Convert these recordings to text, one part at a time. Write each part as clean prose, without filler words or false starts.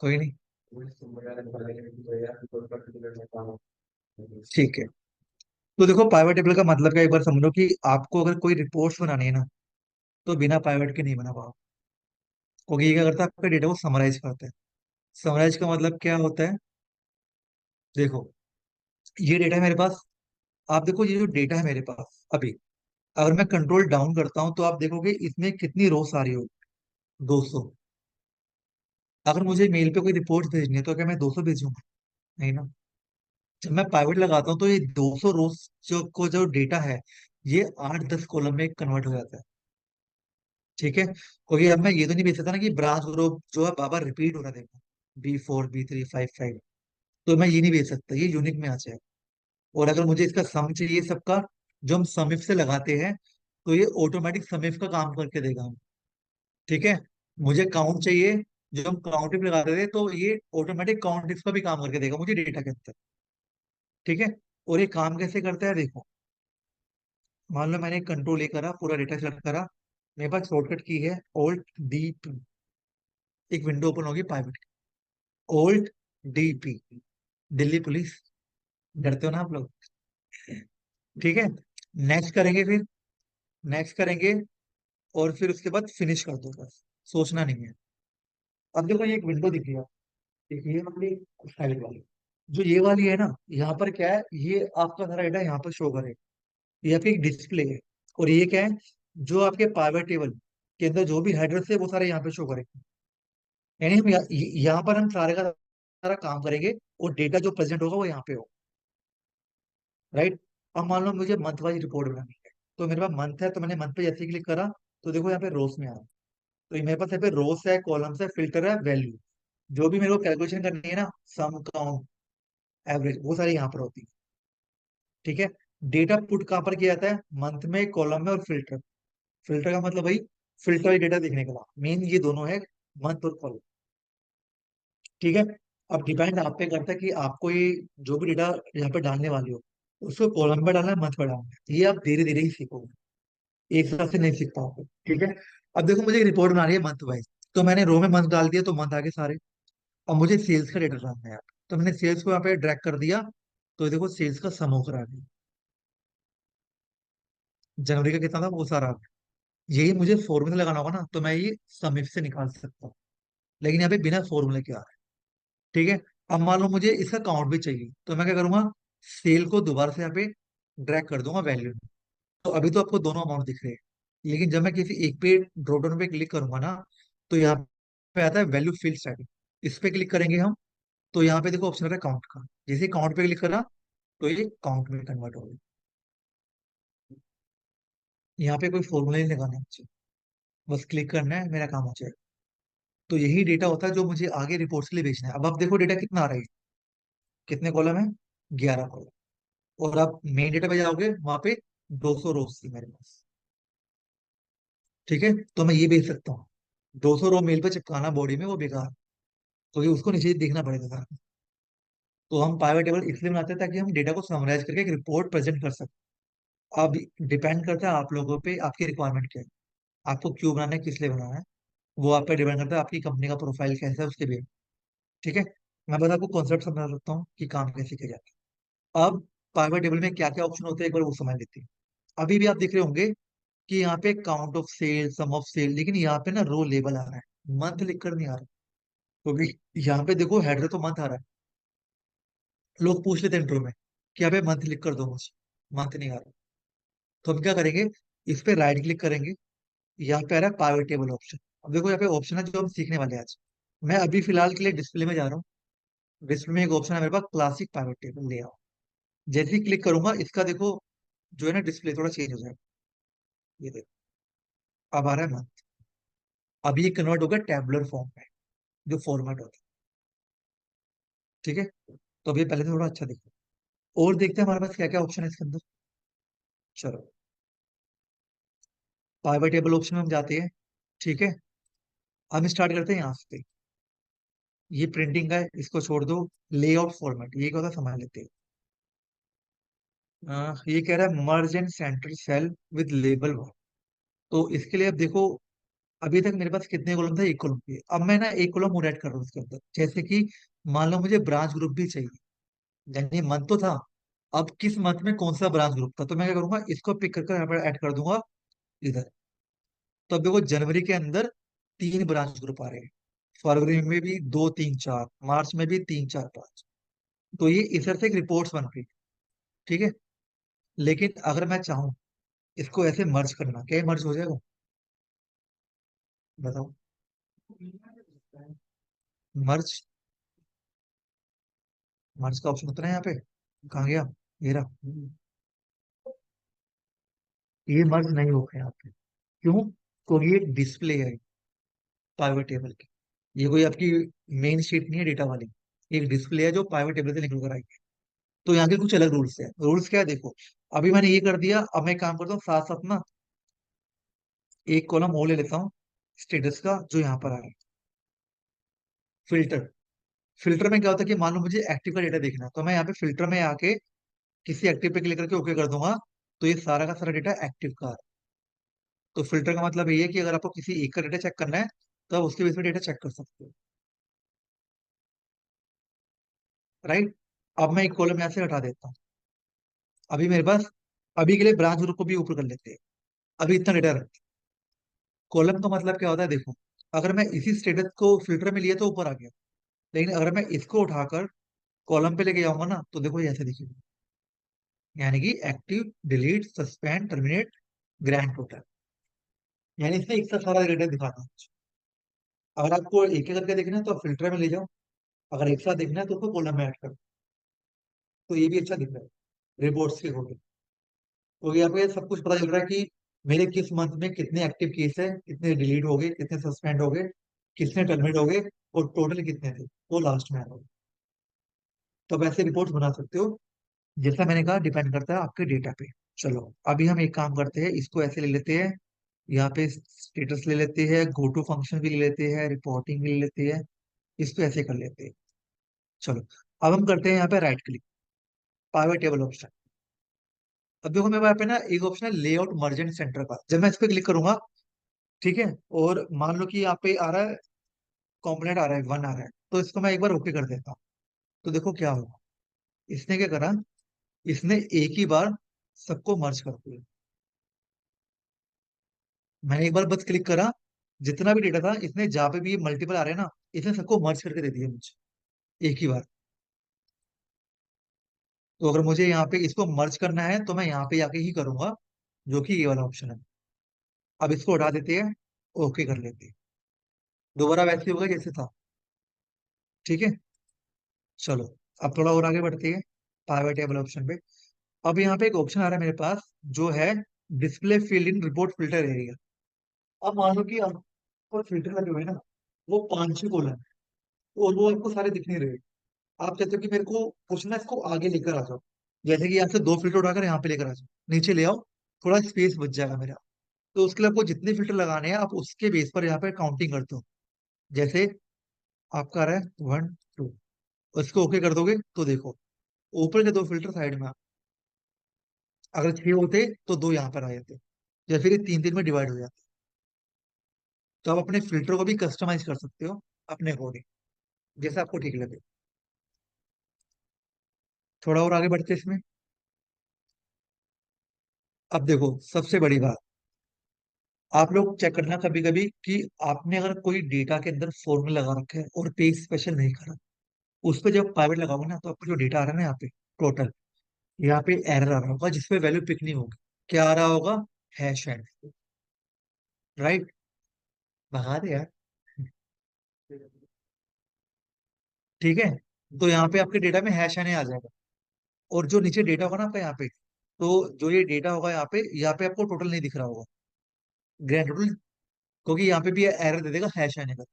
कोई नहीं। ठीक है। तो देखो पाइवट टेबल का मतलब क्या, एक बार समझो कि आपको अगर कोई रिपोर्ट्स बनानी है ना, तो बिना पाइवट के नहीं बना पाओ। क्योंकि ये क्या करता है, आपके डेटा को समराइज करता है। समराइज का मतलब क्या होता है? देखो, ये डेटा है मेरे पास। आप देखो, ये जो डेटा है मेरे पास अभी, अगर मैं कंट्रोल डाउन करता हूं तो आप देखोगे इसमें कितनी रोस आ रही हो, 200। अगर मुझे मेल पे कोई रिपोर्ट भेजनी है तो क्या मैं 200 भेजूंगा? नहीं ना। जब मैं पाइवट लगाता हूँ तो ये 200 रोज जो डेटा है, ये 8-10 कॉलम में कन्वर्ट हो जाता है। ठीक है, क्योंकि अब मैं ये तो नहीं भेज सकता ना कि ब्रांच ग्रुप जो है बाबा रिपीट हो रहा है, देखो B4 B3 5 5। तो मैं ये नहीं भेज सकता, ये यूनिक में आ जाए। और अगर मुझे इसका सम चाहिए सबका, जो हम समिफ से लगाते हैं, तो ये ऑटोमेटिक समिफ का काम करके देगा हम। ठीक है। मुझे काउंट चाहिए, जो हम काउंट पे लगाते थे, तो ये ऑटोमेटिक काउंट का भी काम करके देगा मुझे डेटा के अंदर। ठीक है। और ये काम कैसे करता है देखो, मान लो मैंने कंट्रोल ए करा, पूरा डेटा सेलेक्ट करा, मेरे पास शॉर्टकट की है Alt D P। एक विंडो ओपन होगी पाइवट की, Alt D P, Delhi police. डरते हो ना आप लोग? ठीक है। नेक्स्ट करेंगे फिर, नेक्स्ट करेंगे, और फिर उसके बाद फिनिश कर दो बस, सोचना नहीं है। अब देखो ये एक विंडो दिख रही है, देखिए अपनी साइड वाली, जो ये वाली है ना, यहाँ पर क्या है, ये आपका सारा डेटा यहाँ पर शो करेगा। ये आपकी एक डिस्प्ले है। और ये क्या है, जो आपके पाइवट टेबल के अंदर जो भी हेडर्स है वो सारे यहाँ पे शो करेंगे। यानी हम यहाँ पर हम सारे का सारा काम करेंगे, और डेटा जो प्रेजेंट होगा वो यहाँ पे होगा। राइट। अब मान लो मुझे मंथ वाइज रिपोर्ट बनानी है, तो मेरे पास मंथ है, तो मैंने मंथ पे जैसे क्लिक करा, तो देखो यहाँ पे रोस में आ रहा है। तो ये मेरे पास यहाँ पे रोस है, कॉलम्स है, फिल्टर है, वैल्यू, जो भी मेरे को कैलकुलेशन करनी है ना, सम काउंट एवरेज, वो सारी यहाँ पर होती है। ठीक है। डेटा पुट कहाँ पर किया जाता है? मंथ में, कॉलम में, और फिल्टर। फिल्टर का मतलब भाई, फिल्टर डेटा देखने के बाद मेन ये दोनों है, मंथ और कॉलम। ठीक है। अब डिपेंड आप पे करता है कि आपको ये जो भी डेटा यहाँ पे डालने वाले हो, उसको कॉलम पे डालना है, मंथ पे डालना है, ये आप धीरे धीरे ही सीखोगे, एक साथ से नहीं सीख पाओगे। ठीक है। अब देखो मुझे एक रिपोर्ट बना रही है मंथ वाइज, तो मैंने रो में मंथ डाल दिया तो मंथ आगे सारे। अब मुझे सेल्स का डेटा डालना है यार, तो मैंने सेल्स को यहाँ पे ड्रैग कर दिया, तो देखो सेल्स का सम होकर आ गया, जनवरी का कितना था वो सारा आ गया। यही मुझे फॉर्मूला लगाना होगा ना, तो मैं ये सम से निकाल सकता हूँ, लेकिन यहाँ पे बिना फॉर्मूले के आ रहा है। ठीक है। अब मान लो मुझे इसका काउंट भी चाहिए, तो मैं क्या करूंगा, सेल को दोबारा से यहाँ पे ड्रैग कर दूंगा वैल्यू में। तो अभी तो आपको दोनों अमाउंट दिख रहे हैं, लेकिन जब मैं किसी एक पे ड्रॉप डाउन पे क्लिक करूंगा ना, तो यहाँ पे आता है वैल्यू फील्ड सेटिंग। इस पे क्लिक करेंगे हम, तो यहाँ पे देखो ऑप्शन आता है काउंट का। जैसे काउंट पे क्लिक करा, तो ये काउंट में कन्वर्ट हो गया। यहाँ पे कोई फॉर्मूला नहीं लगाना है मुझे, बस क्लिक करना है, मेरा काम हो जाएगा। तो यही डेटा होता है जो मुझे आगे रिपोर्ट्स के लिए भेजना है। अब आप देखो डेटा कितना आ रहा है, कितने कॉलम है, 11 कॉलम। और आप मेन डेटा पे जाओगे, वहां पे 200 रोज थी मेरे पास। ठीक है। तो मैं ये भेज सकता हूँ, 200 रो मेल पे चिपकाना बॉडी में वो बेकार, क्योंकि उसको नीचे देखना पड़ेगा सारा। तो हम पाइवट टेबल इसलिए बनाते हैं ताकि हम डेटा को समराइज करके एक रिपोर्ट प्रेजेंट कर सकते। अब डिपेंड करता है आप लोगों पे, आपकी रिक्वायरमेंट क्या है, आपको क्यों बनाना है, किस लिए बनाना है, वो आप पे डिपेंड करता है, आपकी कंपनी का प्रोफाइल कैसा है उसके भी। ठीक है। मैं बस आपको कॉन्सेप्ट समझा सकता हूँ कि काम कैसे किया जाता है। अब पाइवट टेबल में क्या क्या ऑप्शन होते हैं एक बार वो समझ लेते हैं। अभी भी आप देख रहे होंगे कि यहाँ पे count of cell, sum of cell, लेकिन यहाँ पे ना रो लेबल आ रहा है, मंथ लिखकर नहीं आ रहा। क्योंकि यहाँ पे देखो हेडर तो मंथ आ रहा है, लोग पूछ लेते हैं इंट्रो में कि यहाँ पे मंथ लिख कर दो मुझे, मंथ नहीं आ रहा। तो हम क्या करेंगे, इस पे राइट क्लिक करेंगे, यहाँ पे आ रहा है पावर टेबल ऑप्शन। अब देखो यहाँ पे ऑप्शन है जो हम सीखने वाले हैं आज। मैं अभी फिलहाल के लिए डिस्प्ले में जा रहा हूँ। डिस्प्ले में एक ऑप्शन है मेरे पास, क्लासिक पावर टेबल ले आओ। जैसे ही क्लिक करूंगा, इसका देखो जो है ना डिस्प्ले थोड़ा चेंज हो जाएगा। ये देखो, अब आ रहा है मंथ। अब ये कन्वर्ट होगा टैबुलर फॉर्म में, जो फॉर्मेट होता है। ठीक है। तो अभी पहले से थोड़ा अच्छा दिखो, और देखते हैं हमारे पास क्या क्या ऑप्शन है इसके अंदर। चलो, पावर टेबल ऑप्शन में हम जाते हैं। ठीक है। हम स्टार्ट करते हैं यहाँ से। ये प्रिंटिंग का है, इसको छोड़ दो। लेआउट फॉर्मेट, ये क्या होता है समझ लेते हैं। ये कह रहा है merge and centre cell with label one. तो इसके लिए अब देखो, अभी तक मेरे पास कितने कॉलम था, एक कॉलम पे। अब मैं ना एक कॉलम और ऐड कर रहा हूँ उसके अंदर, जैसे कि मान लो मुझे ब्रांच ग्रुप भी चाहिए। यानी मंथ तो था, अब किस मंथ में कौन सा ब्रांच ग्रुप था, तो मैं क्या करूंगा, इसको पिक कर यहाँ पर ऐड कर दूंगा इधर। तो अब देखो जनवरी के अंदर तीन ब्रांच ग्रुप आ रहे हैं, फरवरी में भी दो तीन चार, मार्च में भी तीन चार पांच। तो ये इस तरह से एक रिपोर्ट्स बन गई। ठीक है। लेकिन अगर मैं चाहूँ इसको ऐसे मर्ज करना, क्या मर्ज हो जाएगा? बताओ। मर्ज, मर्ज का ऑप्शन होता है यहाँ पे, कहाँ गया? ये रहा। ये मर्ज नहीं होगा यहाँ पे। क्यों? क्योंकि ये डिस्प्ले है पाइवट टेबल की। ये कोई आपकी मेन शीट नहीं है डेटा वाली, एक डिस्प्ले है जो पाइवट टेबल से निकल कर आई है। तो यहाँ के कुछ अलग रूल्स है। रूल्स क्या है देखो, अभी मैंने ये कर दिया, अब मैं एक काम करता हूँ साथ साथ ना, एक कॉलम और ले लेता हूँ स्टेटस का, जो यहाँ पर आ रहा है, फिल्टर। फिल्टर में क्या होता है कि मान लो मुझे एक्टिव का डेटा देखना है, तो मैं यहाँ पे फिल्टर में आके किसी एक्टिव पे क्लिक करके ओके कर दूंगा, तो ये सारा का सारा डेटा एक्टिव का है। तो फिल्टर का मतलब ये है कि अगर आपको किसी एक का डेटा चेक करना है, तो आप उसके बेस पे डेटा चेक कर सकते हो। राइट। अब मैं एक कॉलम यहाँ से हटा देता हूँ। अभी मेरे पास, अभी के लिए ब्रांच ग्रुप को भी ऊपर कर लेते हैं। अभी इतना डेटा रखते हैं। कॉलम का मतलब क्या होता है देखो, अगर मैं इसी स्टेटस को फिल्टर में लिया तो ऊपर आ गया, लेकिन अगर मैं इसको उठाकर कॉलम पे लेके जाऊंगा ना, तो देखो ये ऐसे दिखेगा। यानी कि active, delete, suspend, terminate, grand total. यानी इसमें एक साथ सारा डेटा दिखाना है। अगर आपको एक एक करके देखना है तो आप फिल्टर में ले जाओ, अगर एक साथ देखना है तो उसको कॉलम में ऐड करो। तो ये भी अच्छा दिख रहा है रिपोर्ट्स के अकॉर्डिंग। तो ये आपको ये सब कुछ पता चल रहा है कि मेरे किस मंथ में कितने एक्टिव केस है, कितने डिलीट हो गए, कितने सस्पेंड हो गए, कितने टर्मिनेट हो गए, और टोटल कितने थे, वो लास्ट में आ रहा है। तो आप ऐसे रिपोर्ट्स बना सकते हो। जैसा मैंने कहा, डिपेंड करता है आपके डेटा पे। चलो, अभी हम एक काम करते हैं, इसको ऐसे ले लेते हैं, यहाँ पे स्टेटस ले लेते हैं, गो टू फंक्शन भी ले लेते हैं, रिपोर्टिंग भी ले लेते हैं, इसको ऐसे कर लेते हैं। चलो, अब हम करते हैं यहाँ पे right click, power table option. अब देखो मेरे पास पे ना एक ऑप्शन है लेआउट मर्जेंट सेंटर का, जब मैं इस पे क्लिक करूंगा, ठीक है, और मान लो कि यहाँ पे आ रहा है, कॉम्पोनेंट आ रहा है, वन आ रहा है, तो इसको मैं एक बार ओके कर देता हूँ। तो देखो क्या होगा, इसने क्या करा, इसने एक ही बार सबको मर्ज कर दिया। मैंने एक बार बस क्लिक करा, जितना भी डेटा था, इसने जहाँ पे भी मल्टीपल आ रहे हैं ना, इसने सबको मर्ज करके दे दिया मुझे एक ही बार। तो अगर मुझे यहाँ पे इसको मर्ज करना है तो मैं यहाँ पे आके ही करूंगा, जो कि ये वाला ऑप्शन है। अब इसको हटा देते हैं, ओके कर लेते हैं, दोबारा वैसे होगा जैसे था। ठीक है। चलो, अब थोड़ा और आगे बढ़ते हैं पावर टेबल ऑप्शन पे। अब यहाँ पे एक ऑप्शन आ रहा है मेरे पास, जो है डिस्प्ले फील्ड इन रिपोर्ट फिल्टर एरिया। अब मान लो कि आपको फिल्टर लगे हुए हैं ना, वो पांच छह कॉलम है, और वो आपको सारे दिख नहीं रहे। आप चाहते हो कि मेरे को कुछ ना इसको आगे लेकर आ जाओ, जैसे कि यहाँ से दो फिल्टर उठाकर यहाँ पे लेकर आ जाओ, नीचे ले आओ, थोड़ा स्पेस बच जाएगा मेरा। तो उसके लिए आपको जितने फिल्टर लगाने हैं, आप उसके बेस पर यहाँ पे काउंटिंग करते हो। जैसे आपका आ रहा है वन, टू, उसको ओके कर दोगे तो देखो, ऊपर के दो फिल्टर साइड में, अगर छह होते तो दो यहाँ पर आ जाते, या फिर ये तीन तीन में डिवाइड हो जाते। तो आप अपने फिल्टर को भी कस्टमाइज कर सकते हो अपने अकॉर्डिंग, जैसा आपको ठीक लगे। थोड़ा और आगे बढ़ते हैं इसमें। अब देखो सबसे बड़ी बात, आप लोग चेक करना कभी कभी कि आपने अगर कोई डेटा के अंदर फॉर्मूला लगा रखा है और पेज स्पेशल नहीं करा, उस पर जब प्राइवेट लगाओगे ना, तो आपको जो डेटा आ रहा है ना यहाँ पे टोटल, यहाँ पे एरर आ रहा होगा जिसपे वैल्यू पिक नहीं होगी। क्या आ रहा होगा? Hash and. राइट। भगा दे यार। ठीक है। तो यहाँ पे आपके डेटा में हैश एंड आ जाएगा, और जो नीचे डेटा होगा ना आपका यहाँ पे, तो जो ये डेटा होगा यहाँ पे आपको टोटल नहीं दिख रहा होगा, ग्रैंड टोटल, क्योंकि यहाँ पे भी एरर दे देगा हैश आने का।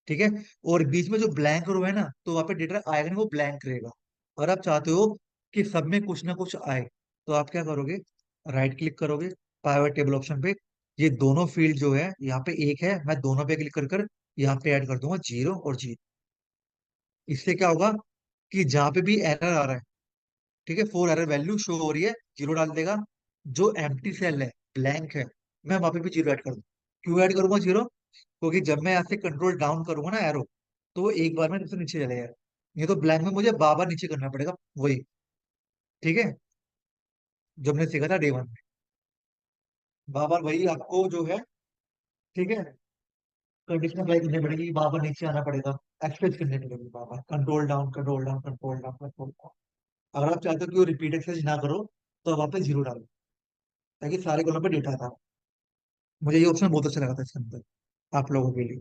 ठीक है। और बीच में जो ब्लैंक रो है ना, तो वहाँ पे डेटा आएगा नहीं, वो ब्लैंक रहेगा। अगर आप चाहते हो कि सब में कुछ ना कुछ आए, तो आप क्या करोगे, राइट क्लिक करोगे, पावर टेबल ऑप्शन पे, ये दोनों फील्ड जो है यहाँ पे एक है, मैं दोनों पे क्लिक कर कर यहाँ पे ऐड कर दूंगा जीरो और जीरो। इससे क्या होगा कि जहाँ पे भी एरर आ रहा है, ठीक है, फोर एरर वैल्यू शो हो रही है, जीरो डाल देगा। जो एम्प्टी सेल है, ब्लैंक है, मैं वहां पे भी जीरो ऐड कर दूँ। क्यों ऐड करूंगा जीरो? क्योंकि जब मैं यहाँ से कंट्रोल डाउन करूंगा ना एरो, तो वो एक बार में सबसे नीचे चलेगा। ये तो ब्लैंक में मुझे बार बार नीचे करना पड़ेगा वही। ठीक है, जो हमने सीखा था डे 1 में, बार बार वही आपको जो है, ठीक है, कंडीशन अप्लाई करनी पड़ेगी, बार बार नीचे आना पड़ेगा, एक्सप्रेस करनी पड़ेगी बार बार, control down control down control down control down. अगर आप चाहते हो कि वो रिपीट एक्सरसाइज ना करो, तो आप वापस जीरो डालो, ताकि सारे कॉलम पे डेटा आता है। मुझे ये ऑप्शन बहुत अच्छा लगा था इसके अंदर, आप लोगों के लिए,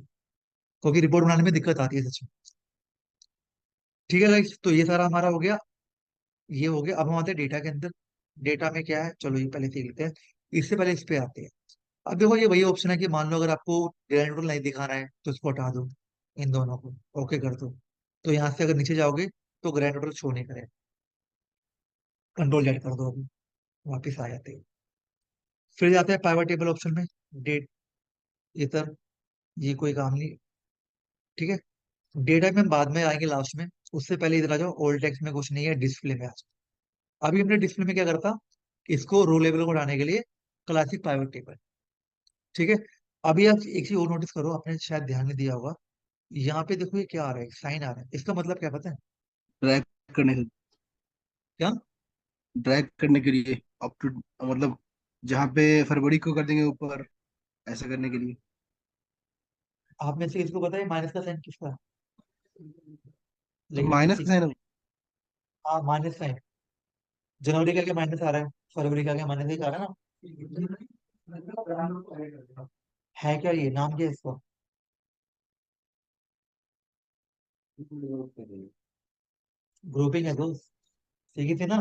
क्योंकि रिपोर्ट बनाने में दिक्कत आती है सच में। ठीक है गाइस, तो ये सारा हमारा हो गया। ये हो गया, अब हम आते हैं डेटा के अंदर। डेटा में क्या है, चलो ये पहले सीख लेते हैं। इससे पहले इस पे आते हैं। अब देखो, ये वही ऑप्शन है कि मान लो अगर आपको ग्रैंड टोटल नहीं दिखाना है तो इसको हटा दो, इन दोनों को ओके कर दो। तो यहाँ से अगर नीचे जाओगे तो ग्रैंड टोटल शो नहीं करेगा। कंट्रोल जेड कर दो अभी, वापिस आ जाते हैं। फिर जाते हैं पाइवट टेबल ऑप्शन में। डेट, ये सब, ये कोई काम नहीं। ठीक है, डेटा में हम बाद में आएंगे लास्ट में। उससे पहले इधर आ जाओ, ओल्ड टेक्स्ट में कुछ नहीं है, डिस्प्ले में आ जाओ। अभी हमने डिस्प्ले में क्या करता, इसको रो लेवल को उठाने के लिए क्लासिक पाइवट टेबल। ठीक है, अभी आप एक चीज और नोटिस करो, आपने शायद ध्यान नहीं दिया होगा। यहाँ पे देखो ये क्या आ रहा है, साइन आ रहा है, इसका मतलब क्या पता है? ड्रैग करने क्या? ड्रैग करने के लिए, अप टू, मतलब जहाँ पे फरवरी को कर देंगे ऊपर, ऐसा करने के लिए। आप में से इसको पता है माइनस का साइन किसका है? तो लेकिन माइनस किसी, का साइन। हाँ माइनस साइन। जनवरी का क्या माइनस आ रहा है, फरवरी का क्या माइनस एक आ रहा है ना। है क्या, ये नाम क्या है इसका? ग्रुपिंग है दोस्त, सीखी थी ना।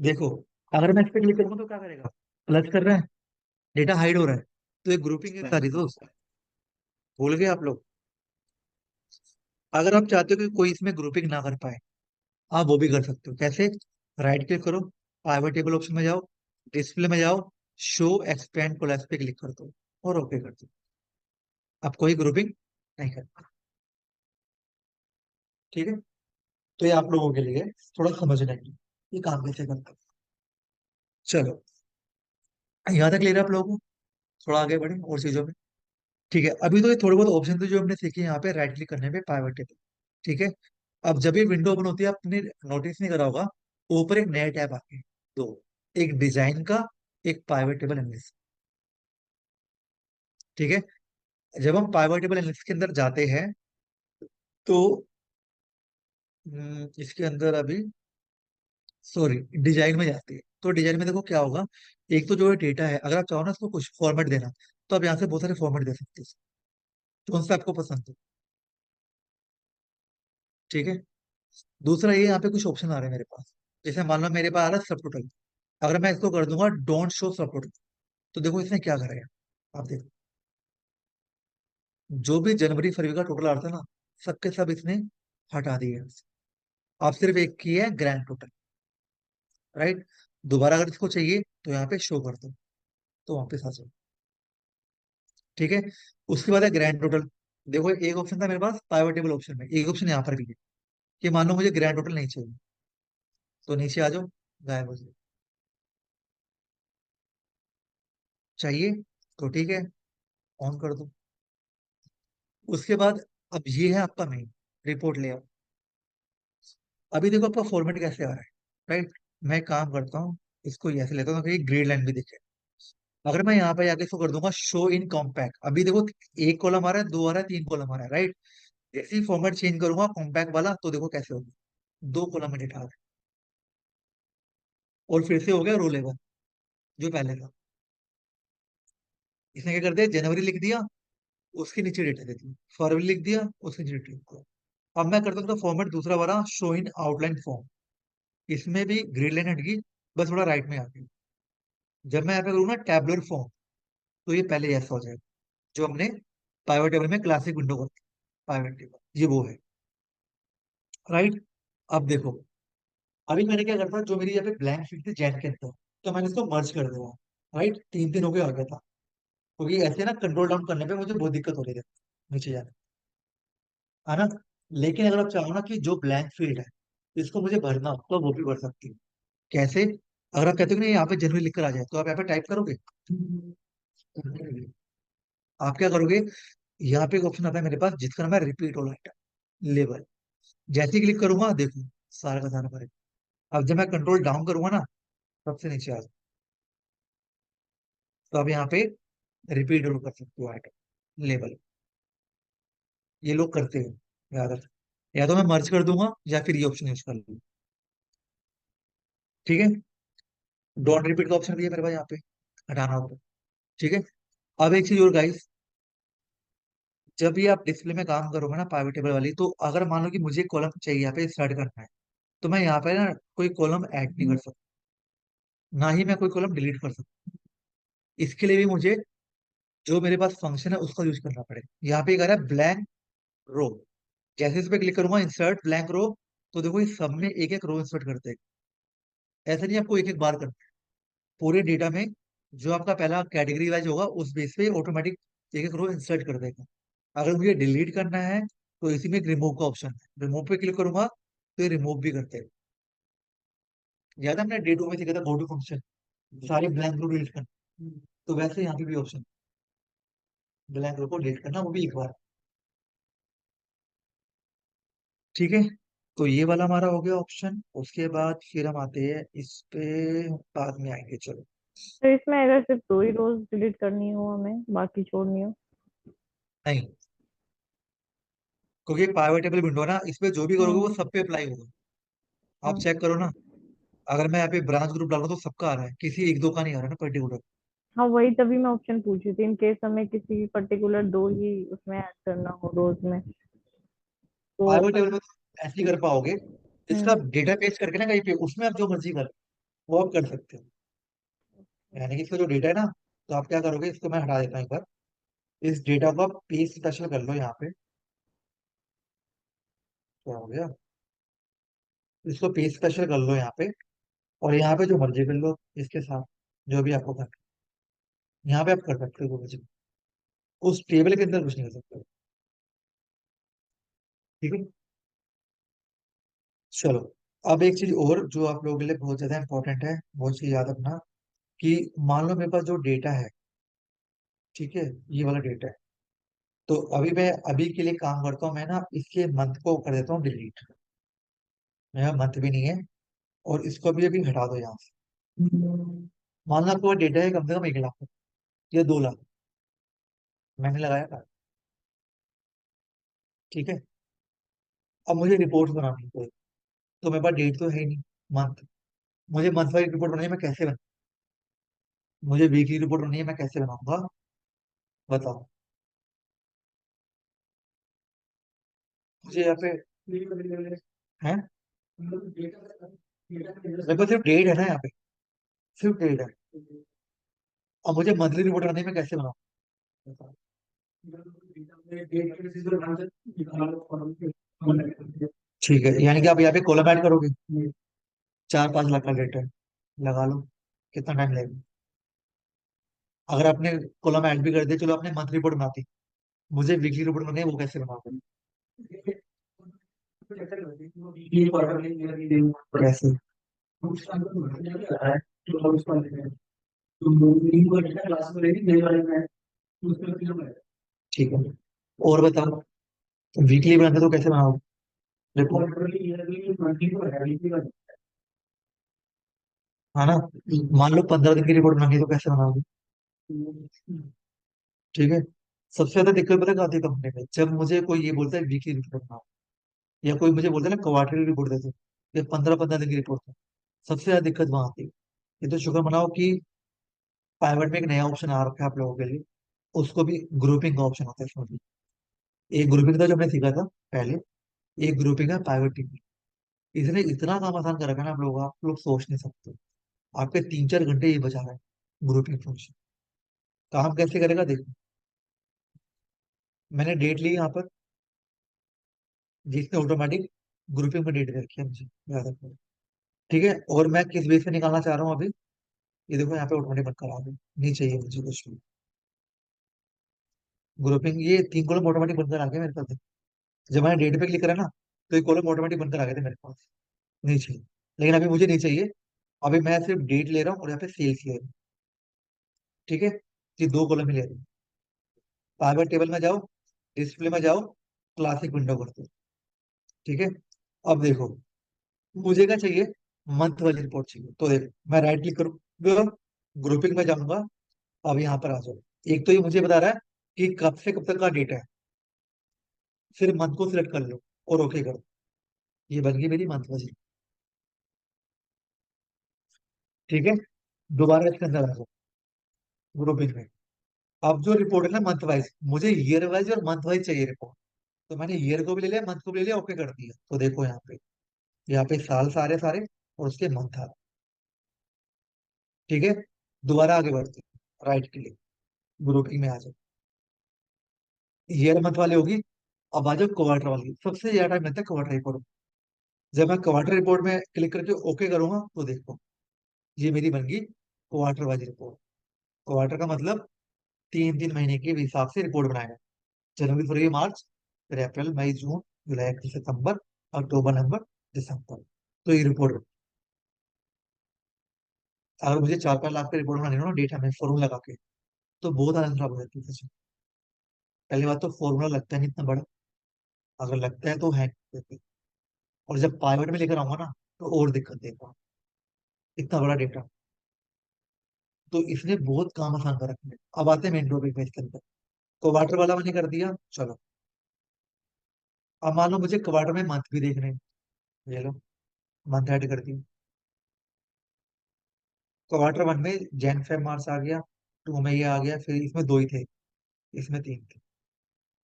देखो, अगर मैं इस पे क्लिक करूंगा तो क्या करेगा, प्लस कर रहा है, डेटा हाइड हो रहा है, तो ये ग्रुपिंग है सारी दोस्त। भूल गए आप लोग? अगर आप चाहते हो कि कोई इसमें ग्रुपिंग ना कर पाए, आप वो भी कर सकते हो। कैसे? राइट क्लिक करो, पाइवट टेबल ऑप्शन में जाओ, डिस्प्ले में जाओ, शो एक्सपेंड कोलैप्स पे क्लिक कर दो, और ओके कर दो। अब कोई ग्रुपिंग नहीं करना। ठीक है, तो ये आप लोगों के लिए थोड़ा समझने की ये काम कैसे करता है। चलो, यहाँ तक क्लियर है आप लोगों को? थोड़ा आगे बढ़े और चीजों में। ठीक है, अभी तो ये थोड़े बहुत ऑप्शन थे जो हमने सीखे यहाँ पे राइट क्लिक करने पे पाइवट टेबल। ठीक है, अब जब ये विंडो ओपन होती है, आपने नोटिस नहीं करा होगा, ऊपर एक नया टैब आके दो, एक डिजाइन का, एक पाइवट टेबल एनालिसिस। ठीक है, जब हम पाइवट टेबल एनालिसिस के अंदर जाते हैं, तो इसके अंदर अभी, सॉरी, डिजाइन में जाते हैं, तो डिजाइन में देखो क्या होगा। एक तो जो है डेटा है, अगर आप चाहो ना इसको कुछ फॉर्मेट देना, तो आप यहाँ से बहुत सारे फॉर्मेट दे सकते हो, कौन सा आपको पसंद है। ठीक है, दूसरा ये, यहाँ पे कुछ ऑप्शन आ रहे हैं मेरे पास। जैसे मान लो मेरे पास आ रहा है सब टोटल, अगर मैं इसको कर दूंगा डोंट शो सब टोटल, तो देखो इसने क्या करेगा। आप देखो, जो भी जनवरी फरवरी का टोटल आ रहा था ना, सबके सब इसने हटा दिए। आप सिर्फ एक की है ग्रैंड टोटल, राइट। दोबारा अगर इसको चाहिए तो यहाँ पे शो कर दो, तो वापस आ जाओ। ठीक है, उसके बाद है ग्रैंड टोटल। देखो, एक ऑप्शन था मेरे पास पाइवट टेबल ऑप्शन में, एक ऑप्शन यहाँ पर भी है कि मान लो मुझे ग्रैंड टोटल नहीं चाहिए, तो नीचे आ जाओ, गायब हो जाए। चाहिए तो ठीक है, ऑन कर दो। उसके बाद, अब ये है आपका मेन रिपोर्ट लेआउट। अभी देखो आपका फॉर्मेट कैसे आ रहा है, राइट। मैं एक काम करता हूँ, इसको ये ऐसे लेता हूँ कि ग्रीड लाइन भी दिखे। अगर मैं यहाँ पे जाके इसको कर दूंगा शो इन कॉम्पैक्ट, अभी देखो एक कॉलम आ रहा है, दो आ रहा है, तीन कॉलम आ रहा है, राइट। जैसे ही फॉर्मेट चेंज करूंगा कॉम्पैक्ट वाला, तो देखो कैसे होगा, दो कॉलम में डेटा आ रहा है। और फिर से हो गया रो लेवल, जो पहले था। इसने क्या कर दिया, जनवरी लिख दिया, उसके नीचे डेटा दे दिया, फरवरी लिख दिया, उसके नीचे डेटा लिख दिया। अब मैं करता हूँ फॉर्मेट दूसरा वाला, शो इन आउटलाइन फॉर्म। इसमें भी ग्रिड लाइन हट गई, बस थोड़ा राइट में आ गई। जब मैं यहाँ पे करूँ ना टैबलर फॉर्म, तो ये पहले जैसा हो जाएगा, जो हमने पाइवट टेबल में क्लासिक विंडो करते, पाइवट टेबल ये वो है, राइट। अब देखो, अभी मैंने क्या करता, जो मेरी यहाँ पे ब्लैंक शीट थी जेन के अंदर, तो मैंने इसको मर्ज कर दिया, राइट। तीन तीन हो गया, आ गया था। क्योंकि ऐसे ना कंट्रोल डाउन करने पे मुझे बहुत दिक्कत हो रही थी नीचे जाने, है ना। लेकिन अगर आप चाहो ना कि जो ब्लैंक फील्ड है इसको मुझे भरना हो, तो वो भी भर सकती हूँ। कैसे? अगर आप कहते हो कि नहीं यहाँ पे जनवरी लिखकर आ जाए, तो आप यहाँ पे टाइप करोगे, आप क्या करोगे, यहाँ पे एक ऑप्शन आता है मेरे पास जिसका नाम है रिपीट ऑल आइटम लेबल। जैसे ही क्लिक करूंगा देखो सारा का सारा भरे। अब जब मैं कंट्रोल डाउन करूंगा ना, सबसे नीचे आ जाए, तो आप यहाँ पे रिपीट ऑल कर सकते हो आइटम लेबल। ये लोग करते हैं, याद रख। या तो मैं मर्ज कर दूंगा या फिर ये ऑप्शन यूज कर लूंगा। ठीक है, डोंट रिपीट का ऑप्शन भी है मेरे पास यहाँ पे, हटाना होगा। ठीक है, अब एक चीज और गाइस, जब भी आप डिस्प्ले में काम करोगे ना पाइवट टेबल वाली, तो अगर मान लो कि मुझे कॉलम चाहिए यहाँ पे स्टार्ट करना है, तो मैं यहाँ पे ना कोई कॉलम ऐड नहीं कर सकता, ना ही मैं कोई कॉलम डिलीट कर सकता। इसके लिए भी मुझे जो मेरे पास फंक्शन है उसका यूज करना पड़ेगा। यहाँ पे कह रहा है ब्लैंक रो, जैसे इस पे क्लिक करूंगा इंसर्ट ब्लैंक रो, तो देखो इस सब में एक एक रो इंसर्ट करते हैं। ऐसा नहीं आपको एक एक बार करना है। पूरे डेटा में जो आपका पहला कैटेगरी वाइज होगा उस बेस पे ऑटोमेटिक एक एक रो इंसर्ट कर देगा। अगर मुझे डिलीट करना है तो इसी में एक रिमूव का ऑप्शन है, रिमूव पे क्लिक करूंगा तो ये रिमूव भी करते हैं। याद है हमने डे टू में सीखा था गो टू फंक्शन, सारे ब्लैंक रो डिलीट करना। तो वैसे यहाँ पे भी ऑप्शन, ब्लैंक रो को डिलीट करना, वो भी एक बार। ठीक है, तो ये वाला हमारा हो गया ऑप्शन। उसके बाद फिर हम आते हैं इस पे, बाद में आएंगे चलो। तो इसमें अगर सिर्फ दो ही रोज डिलीट करनी हो हमें, बाकी छोड़नी हो? नहीं, क्योंकि एक पाइवट टेबल विंडो है ना, इस पे जो भी करोगे वो हम्म। सब पे अप्लाई होगा। आप चेक करो अच्छा। ना, अगर मैं यहाँ पे ब्रांच ग्रुप डालूं तो सबका आ रहा है, किसी एक दो का नहीं आ रहा ना पर्टिकुलर। हाँ, वही तभी मैं ऑप्शन पूछ रही थी, इन केस हमें किसी पर्टिकुलर दो ही उसमें ऐड करना हो रोज में तो। पाइवट टेबल में तो ऐसे ही कर पाओगे, इसका हम्म। डेटा पेस्ट करके ना कहीं पे उसमें आप जो मर्जी कर, वो आप कर सकते हो। यानी कि इसका जो डेटा है ना, तो आप क्या करोगे, इसको मैं हटा देता हूँ एक बार। इस डेटा को आप पेस्ट स्पेशल कर लो यहाँ पे। क्या हो गया, इसको पेस्ट स्पेशल कर लो यहाँ पे, और यहाँ पे जो मर्जी कर लो इसके साथ, जो भी आपको करना है। यहाँ पे आप कर सकते हो जो मर्जी। उस टेबल के अंदर कुछ नहीं कर सकते। ठीक है, चलो। अब एक चीज और जो आप लोगों के लिए बहुत ज्यादा इंपॉर्टेंट है, वो चीज याद रखना, कि मान लो मेरे पास जो डेटा है, ठीक है, ये वाला डेटा है, तो अभी मैं अभी के लिए काम करता हूँ, मैं ना इसके मंथ को कर देता हूँ डिलीट। मेरा मंथ भी नहीं है, और इसको भी अभी हटा दो यहाँ से। मान लो आपको डेटा है कम से कम 1 लाख या 2 लाख, मैंने लगाया था। ठीक है, अब मुझे रिपोर्ट बनानी है कोई, तो मेरे पास डेट तो है ही नहीं, मंथ। मुझे मंथ वाइज रिपोर्ट बनानी है, मैं कैसे बना, मुझे वीकली रिपोर्ट बनानी है, मैं कैसे बनाऊंगा, बताओ मुझे यहाँ पे है। मेरे पास सिर्फ डेट है ना यहाँ पे, सिर्फ डेट है। अब मुझे मंथली रिपोर्ट बनानी है, मैं कैसे बनाऊँ, ठीक है, यानी कि आप यहाँ पे कॉलम ऐड करोगे, 4-5 लाख का डेटा है, लगा लो कितना टाइम लगेगा। अगर आपने कॉलम ऐड भी कर दिया, चलो आपने मंथ रिपोर्ट बनाती, मुझे वीकली रिपोर्ट बनानी है, वो कैसे बनाओगे, कैसे। ठीक है, और बताओ, वीकली बनाते तो कैसे बनाओगे रिपोर्ट, है ना। मान लो 15 दिन की रिपोर्ट बनानी है तो कैसे बनाओगे। ठीक है, सबसे ज्यादा दिक्कत पता है कहाँ आती है कंपनी में, जब मुझे कोई ये बोलता है वीकली रिपोर्ट बनाओ, या कोई मुझे बोलता है ना क्वार्टरली रिपोर्ट दे दो, या 15-15 दिन की रिपोर्ट दो, सबसे ज्यादा दिक्कत वहां आती है। ये तो शुक्र मनाओ कि पाइवट में एक नया ऑप्शन आ रखा है आप लोगों के लिए, उसको भी ग्रुपिंग का ऑप्शन होता है इसमें भी। एक ग्रुपिंग था जो हमने सीखा था पहले, एक ग्रुपिंग है पाइवट टीम। इसने इतना काम आसान कर रखा है ना आप लोग सोच नहीं सकते। आपके 3-4 घंटे ये बचा रहा है ग्रुपिंग फंक्शन। काम कैसे करेगा देखो, मैंने डेट ली यहाँ पर, जिसने ऑटोमेटिक ग्रुपिंग में डेट दे रखी है, मुझे याद रखो। ठीक है, और मैं किस बेस पे निकालना चाह रहा हूँ अभी, ये देखो यहाँ पे ऑटोमेटिक बनकर आ गया, नहीं चाहिए मुझे कुछ भी। ग्रुपिंग ये 3 कॉलम ऑटोमेटिक बनकर आ गया मेरे पास। जब मैंने डेट पे क्लिक करा ना, तो ये कॉलम ऑटोमेटिक बनकर आ गए थे मेरे पास, नहीं चाहिए। लेकिन अभी मुझे नहीं चाहिए, अभी मैं सिर्फ डेट ले रहा हूँ और यहाँ पे सेल्स ले रहा हूँ। ठीक है, ये 2 कॉलम ही ले रहा हूँ। पाइवट टेबल में जाओ, डिस्प्ले में जाओ, क्लासिक विंडो कर दो। ठीक है। अब देखो, मुझे क्या चाहिए, मंथ वाली रिपोर्ट चाहिए। तो देखो, मैं राइट क्लिक करूंगा, ग्रुपिंग में जाऊंगा। अब यहाँ पर आ जाओ। एक तो ये मुझे बता रहा है कि कब से कब तक का डेटा है। फिर मंथ को सिलेक्ट कर लो और ओके करो। ये बन गई मेरी मंथ वाली। ठीक है। दोबारा इसके अंदर आ जाओ, ग्रुपिंग में। अब जो रिपोर्ट है ना मंथ वाइज, मुझे ईयर वाइज और मंथ वाइज चाहिए रिपोर्ट। तो मैंने ईयर को भी ले लिया, मंथ को भी ले लिया, ओके कर दिया। तो देखो यहाँ पे साल सारे सारे और उसके मंथ आ। ठीक है। दोबारा आगे बढ़ते राइट के लिए, ग्रुपिंग में आ जाओ। ईयर मंथ वाले होगी। अब आ जाओ क्वार्टर वाली। सबसे ज्यादा टाइम लगता है क्वार्टर रिपोर्ट। जब मैं क्वार्टर रिपोर्ट में क्लिक करके ओके करूंगा तो देखो, ये मेरी बन गई क्वार्टर वाली रिपोर्ट। क्वार्टर का मतलब 3 3 महीने के हिसाब से रिपोर्ट बनाएगा। जनवरी फरवरी मार्च, फिर अप्रैल मई जून जुलाई अगस्त सितंबर अक्टूबर नवंबर दिसंबर। तो ये रिपोर्ट, अगर मुझे 4 5 लाख की रिपोर्ट बनानी हो ना डेटा में फॉर्मूला लगा के, तो बहुत हालत खराब हो जाती है सच में। पहली बात तो फॉर्मूला लगता है नहीं इतना बड़ा, अगर लगता है तो हैंग करते हैं। और जब पाइवट में लेकर आऊंगा ना, तो और दिक्कत देगा, इतना बड़ा डेटा। तो इसने बहुत काम आसान कर रखे हैं। अब आते हैं मेन टॉपिक पे इसके अंदर। क्वार्टर वाला मैंने कर दिया, चलो। अब मान लो मुझे क्वार्टर में मंथ भी देखने हैं। ये लो, मंथ ऐड कर दी। क्वार्टर वन में जैन फेब मार्च आ गया, टू में ये आ गया, फिर इसमें दो ही थे, इसमें तीन थे।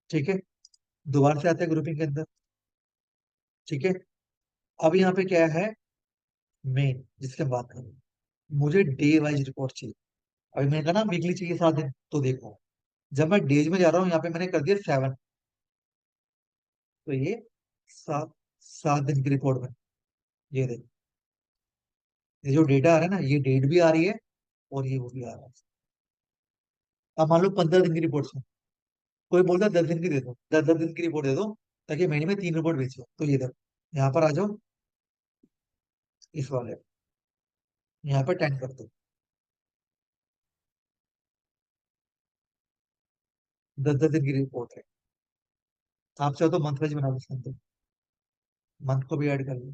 ठीक है। दोबारा से आते हैं ग्रुपिंग के अंदर। ठीक है। अब यहाँ पे क्या है, मेन जिसके हम बात करें, मुझे डे वाइज रिपोर्ट चाहिए। अभी मैंने कहा ना वीकली चाहिए 7 दिन, तो देखो, जब मैं डेज में जा रहा हूँ, यहाँ पे मैंने कर दिया 7। तो ये 7 7 दिन की रिपोर्ट में, ये देखो, ये जो डेटा आ रहा है ना, ये डेट भी आ रही है और ये वो भी आ रहा है। अब मान लो 15 दिन की रिपोर्ट है, कोई बोलता है 10 दिन की दे दो, 10 10 दिन की रिपोर्ट दे दो, ताकि महीने में 3 रिपोर्ट बेचो। तो ये देखो, यहाँ पर आ जाओ, इस वाले, यहाँ पर 10 कर दो। 10 10 दिन की रिपोर्ट है। आप चाहो तो मंथ वाइज बना लो इसके अंदर, मंथ को भी ऐड कर लो।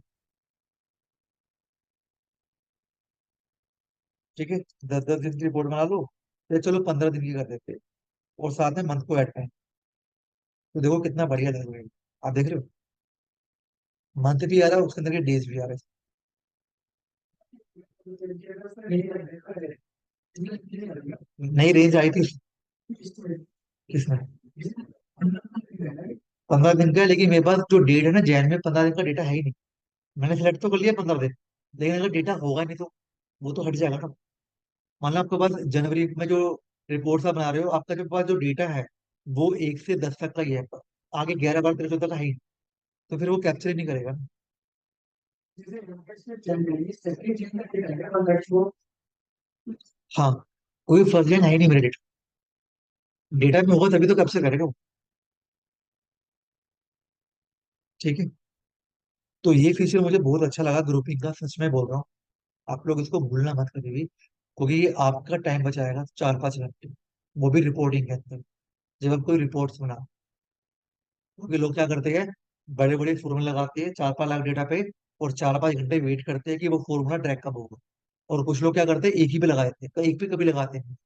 ठीक है। 10 10 दिन की रिपोर्ट बना लो। फिर चलो 15 दिन की कर देते हैं, और साथ में मंथ को ऐड करें। तो देखो कितना बढ़िया लग रहा है। आप देख रहे हो, मंथ भी आ रहा है, उसके अंदर के डेज भी आ रहे हैं। नई रेंज आई थी किसमें, 15 दिन का है, लेकिन मेरे पास जो डेट है ना, जैन में 15 दिन का डेटा है ही नहीं। मैंने सिलेक्ट तो कर लिया 15 दिन, लेकिन अगर डेटा होगा नहीं तो वो तो हट जाएगा ना। मान लो आपके पास जनवरी में जो रिपोर्ट्स आप बना रहे हो, आपका जो पास जो डेटा है वो 1 से 10 तक का ही है। आगे 11 12 13 14 का है ही नहीं। तो फिर वो कैप्चर ही नहीं करेगा ना। हाँ, कोई फर्स्ट लाइन है ही नहीं मेरे डेटा। डेटा में होगा तभी तो कैप्चर करेगा वो। ठीक है। तो ये फीचर मुझे बहुत अच्छा लगा ग्रुपिंग का, सच में बोल रहा हूँ। आप लोग इसको भूलना मत कभी भी, क्योंकि ये आपका टाइम बचाएगा 4 5 घंटे, वो भी रिपोर्टिंग के अंदर, जब आप कोई रिपोर्ट्स बना। क्योंकि लोग क्या करते हैं, बड़े बड़े फॉर्मूला लगाते हैं 4 5 लाख डेटा पे, और 4 5 घंटे वेट करते हैं कि वो फॉर्मूला ट्रैक कब होगा। और कुछ लोग क्या करते हैं, एक ही पे लगा देते हैं, एक पे कभी लगाते हैं।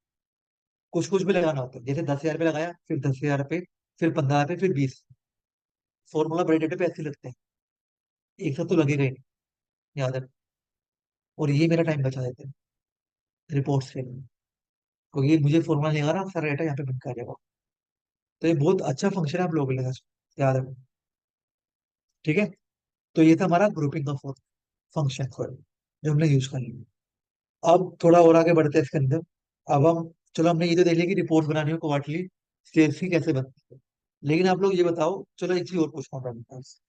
कुछ कुछ पे लगाना होता है, जैसे 10 हजार पे लगाया, फिर 10 हजार पे, फिर 15 पे, फिर 20। फॉर्मूला बड़े डेटा पे ऐसे लगते हैं, एक साथ तो लगेगा ही नहीं, याद रख। और ये मेरा टाइम बचा देते हैं रिपोर्ट्स के लिए, क्योंकि मुझे फॉर्मूला नहीं आ रहा, सारा डेटा यहाँ पे बन के आ जाएगा। तो ये बहुत अच्छा फंक्शन है आप लोगों के लिए, याद रखो। ठीक है। तो ये था हमारा ग्रुपिंग का फोर्थ फंक्शन जो हमने यूज कर लिया। अब थोड़ा और आगे बढ़ते हैं इसके अंदर। अब हम, चलो हमने ये तो देख लिया कि रिपोर्ट बनानी हो क्वार्टरली, सेल्स की कैसे बनती है। लेकिन आप लोग ये बताओ, चलो एक चीज और पूछता हूँ मैं पास,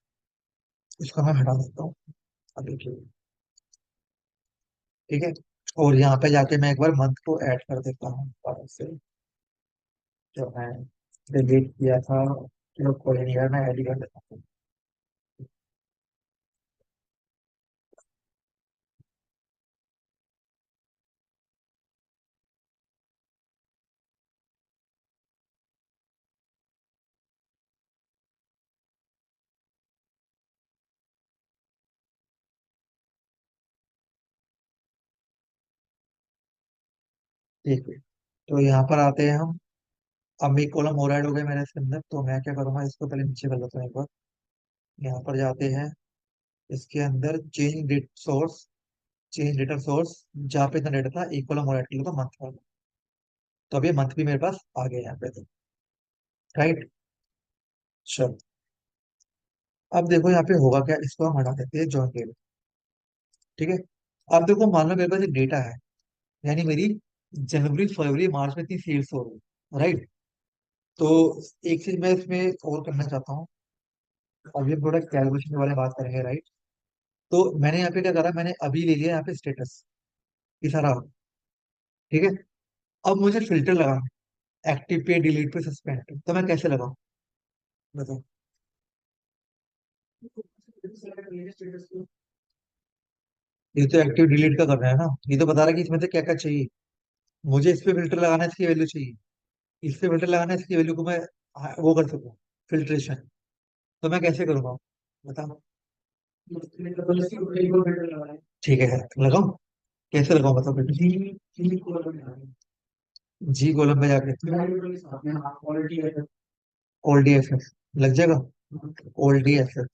इसको मैं हटा देता हूँ। अब देखिए, ठीक है। और यहाँ पे जाके मैं एक बार मंथ को ऐड कर देता हूँ दोबारा से, जो मैं डिलीट किया था। चलो कोई नहीं यार, मैं ऐड ही कर देता हूँ। ठीक है, तो यहाँ पर आते हैं हम। अब एक कॉलम और ऐड हो गया मेरे इसके अंदर, तो मैं क्या करूंगा, इसको पहले नीचे कर लेता हूँ एक बार। यहाँ पर जाते हैं, इसके अंदर change date source, change data source, जहाँ पे इतना डेटा था एक कॉलम और ऐड कर लेता मंथ वाला। तो अब ये मंथ भी मेरे पास आ गया यहाँ पे तो। राइट। चलो, अब देखो यहाँ पे होगा क्या, इसको हम हटा देते हैं जॉइन डेट। ठीक है। अब देखो मान लो मेरे पास एक डेटा है, यानी मेरी जनवरी फरवरी मार्च में इतनी सेल्स हो रही। राइट। तो एक चीज मैं इसमें और करना चाहता हूँ। अभी हम थोड़ा कैलकुलेशन के बारे में बात करेंगे। राइट। तो मैंने यहाँ पे क्या करा, मैंने अभी ले लिया यहाँ पे स्टेटस, ये सारा। ठीक है। अब मुझे फिल्टर लगाना है, एक्टिव पे, डिलीट पे, सस्पेंड पे। तो मैं कैसे लगाऊं, बताओ। ये तो एक्टिव डिलीट का कर रहा है ना, ये तो बता रहा है कि इसमें से क्या क्या चाहिए। मुझे इस पे फिल्टर लगाना है, इसकी वैल्यू चाहिए। इस पे फिल्टर लगाना है, इसकी वैल्यू को मैं वो कर सकूं, फिल्ट्रेशन। तो मैं कैसे करूंगा, बताओ। ठीक है, लगाऊं। कैसे लगाऊं, बताओ फिल्टर। जी कॉलम में जाके ओल्ड डी एफ एफ लग जाएगा। ओल्ड डी एफ एफ,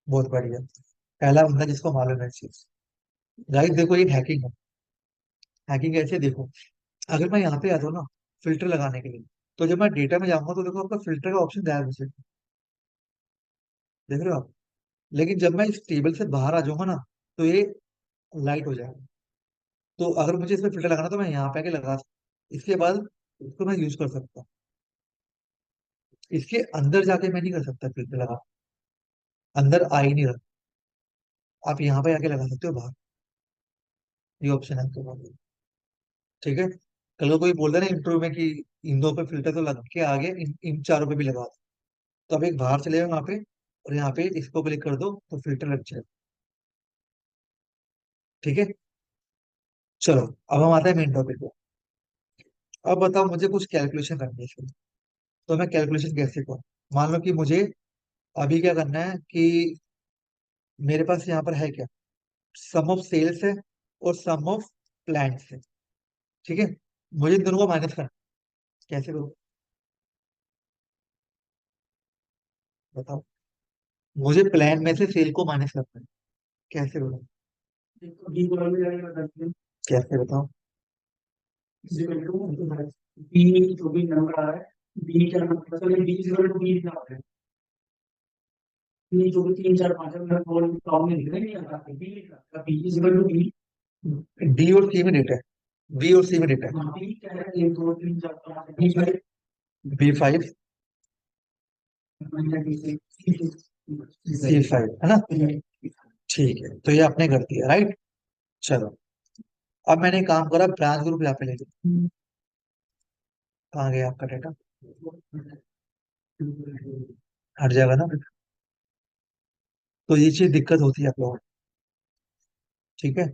बहुत बढ़िया। पहला बंदा जिसको मालूम है चीज। राइट, देखो ये हैकिंग है। हैकिंग कैसे है, देखो। अगर मैं यहाँ पे आता हूँ ना फिल्टर लगाने के लिए, तो जब मैं डेटा में जाऊंगा तो देखो आपका फिल्टर का ऑप्शन गायब हो जाएगा। देख रहे हो आप। लेकिन जब मैं इस टेबल से बाहर आ जाऊंगा ना, तो ये लाइट हो जाएगा। तो अगर मुझे इसमें फिल्टर लगाना तो मैं यहाँ पे आके लगा सकता हूँ। इसके बाद इसको मैं यूज कर सकता हूँ। इसके अंदर जाके मैं नहीं कर सकता फिल्टर लगा, अंदर आ ही नहीं रहा। आप यहाँ पे आके लगा सकते हो बाहर, ये ऑप्शन है आपके पास। ठीक है। कल को कोई बोलता है ना इंटरव्यू में कि इन दो पे फिल्टर तो लग के आगे इन चारों पे भी लगा दो। तो अब एक बाहर चले जाओ वहां पे, और यहाँ पे इसको क्लिक कर दो तो फिल्टर लग जाए। ठीक है। चलो, अब हम आते हैं मेन टॉपिक पे। अब बताओ, मुझे कुछ कैलकुलेशन करनी है इसमें। तो मैं कैलकुलेशन कैसे करूँ। मान लो कि मुझे अभी क्या करना है कि मेरे पास यहाँ पर है क्या, सम ऑफ सेल्स है और सम ऑफ प्लान्स है। ठीक है। मुझे इन दोनों को माइनस करना है। कैसे करूँ, बताओ। मुझे प्लान में से सेल को माइनस करना है, कैसे करूँ। कैसे बताओ। बी जो भी नंबर आ रहा है, बी क्या नंबर, चलिए बी इक्वल टू बी क्या होता है। बी जो भी तीन चार पांच नंबर और प्रॉब्लम लिख रहे हैं, B B equal to B. D और सी में डेटा है, बी और सी में डेटा है। बी क्या है, एक दो तीन चार पाँच, बी फाइव, बी फाइव, सी फाइव है ना। ठीक है, तो ये आपने कर दिया। राइट। चलो, अब मैंने एक काम करा, ब्रांच ग्रुप यहाँ पे ले लिया। कहाँ गया आपका डेटा, हट जाएगा ना। तो ये चीज दिक्कत होती है आप लोगों को। ठीक है।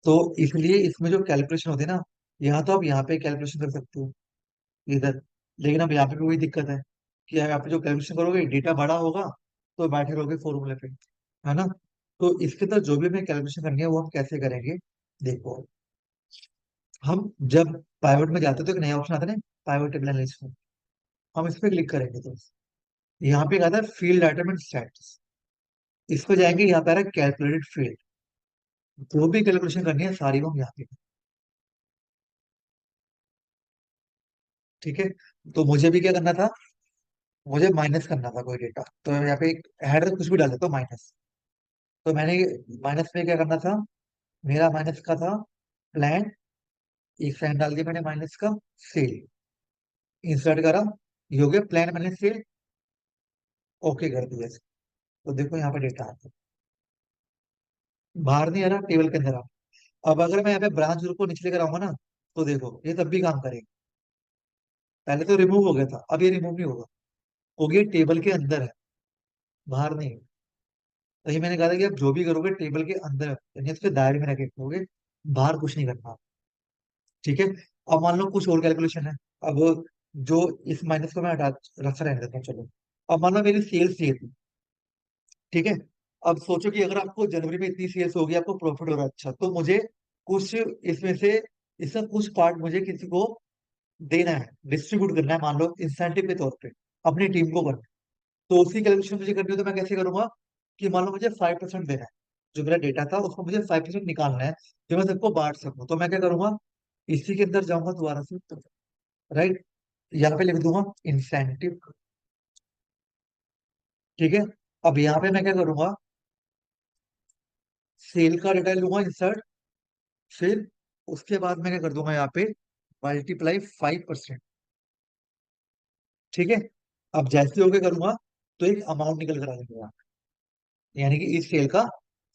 तो इसलिए इसमें जो कैलकुलेशन होती है ना, यहाँ तो आप यहाँ पे कैलकुलेशन कर सकते हो, इधर। लेकिन अब यहाँ पे भी वही दिक्कत है कि आप यहाँ पे जो कैलकुलेशन करोगे डेटा बड़ा होगा, तो बैठे रहोगे फॉर्मूले पे, है ना। तो इसके अंदर जो भी हमें कैलकुलेशन करनी है वो हम कैसे करेंगे, देखो। हम जब पाइवट में जाते हैं तो एक नया ऑप्शन आता है ना, पाइवट टेबल एनालिसिस में। हम इस पे क्लिक करेंगे तो यहाँ पे आता है फील्ड आइटम एंड स्टैट्स। इस पे जाएंगे, यहाँ पे आ रहा है कैलकुलेटेड फील्ड। जो भी कैलकुलेशन करनी है सारी वो हम यहाँ पे। ठीक है। तो मुझे भी क्या करना था, मुझे माइनस करना था कोई डेटा, तो यहाँ पे हेडर कुछ भी डाल देता हूँ माइनस। तो मैंने माइनस में क्या करना था, मेरा माइनस का था प्लान। एक साइन डाल दिया मैंने माइनस का, सेल, इंसर्ट करा, ये हो गया प्लान मैंने सेल। ओके कर दिया। तो देखो यहाँ पे डेटा आता है, बाहर नहीं आ रहा, टेबल के अंदर आ। अब अगर मैं यहाँ पे ब्रांच ग्रुप को नीचे लेकर आऊंगा ना, तो देखो ये तब भी काम करेगा। पहले तो रिमूव हो गया था, अब ये रिमूव नहीं होगा, हो गया टेबल के अंदर है, बाहर नहीं है। तो ये मैंने कहा था कि आप जो भी करोगे टेबल के अंदर, यानी उसके दायरे में रखे करोगे, बाहर कुछ नहीं करना। ठीक है। अब मान लो कुछ और कैलकुलेशन है। अब जो इस माइनस को मैं हटा, रख रहने देता हूँ, चलो। अब मान लो मेरी सेल्स ये थी। ठीक है। अब सोचो कि अगर आपको जनवरी में इतनी सेल्स होगी, आपको प्रॉफिट हो रहा है, अच्छा, तो मुझे कुछ इसमें से इसका कुछ पार्ट मुझे किसी को देना है, डिस्ट्रीब्यूट करना है, मान लो इंसेंटिव के तौर पे अपनी टीम को करना है। तो उसकी कैलकुलेशन मुझे करनी हो तो मैं कैसे करूंगा, कि मान लो मुझे 5% देना है, जो मेरा डेटा था उसको मुझे 5% निकालना है, जो मैं सबको बांट सकूं। तो मैं क्या करूंगा, इसी के अंदर जाऊंगा दोबारा से, राइट, यहाँ पे लिख दूंगा इंसेंटिव। ठीक है, अब यहाँ पे मैं क्या करूंगा, सेल का डेटा लूंगा इंसर्ट, फिर उसके बाद मैं क्या कर दूंगा यहाँ पे, मल्टीप्लाई 5%। ठीक है, अब जैसे हो गए करूंगा, तो एक अमाउंट निकल कर आ जाएगा, यानी कि इस सेल का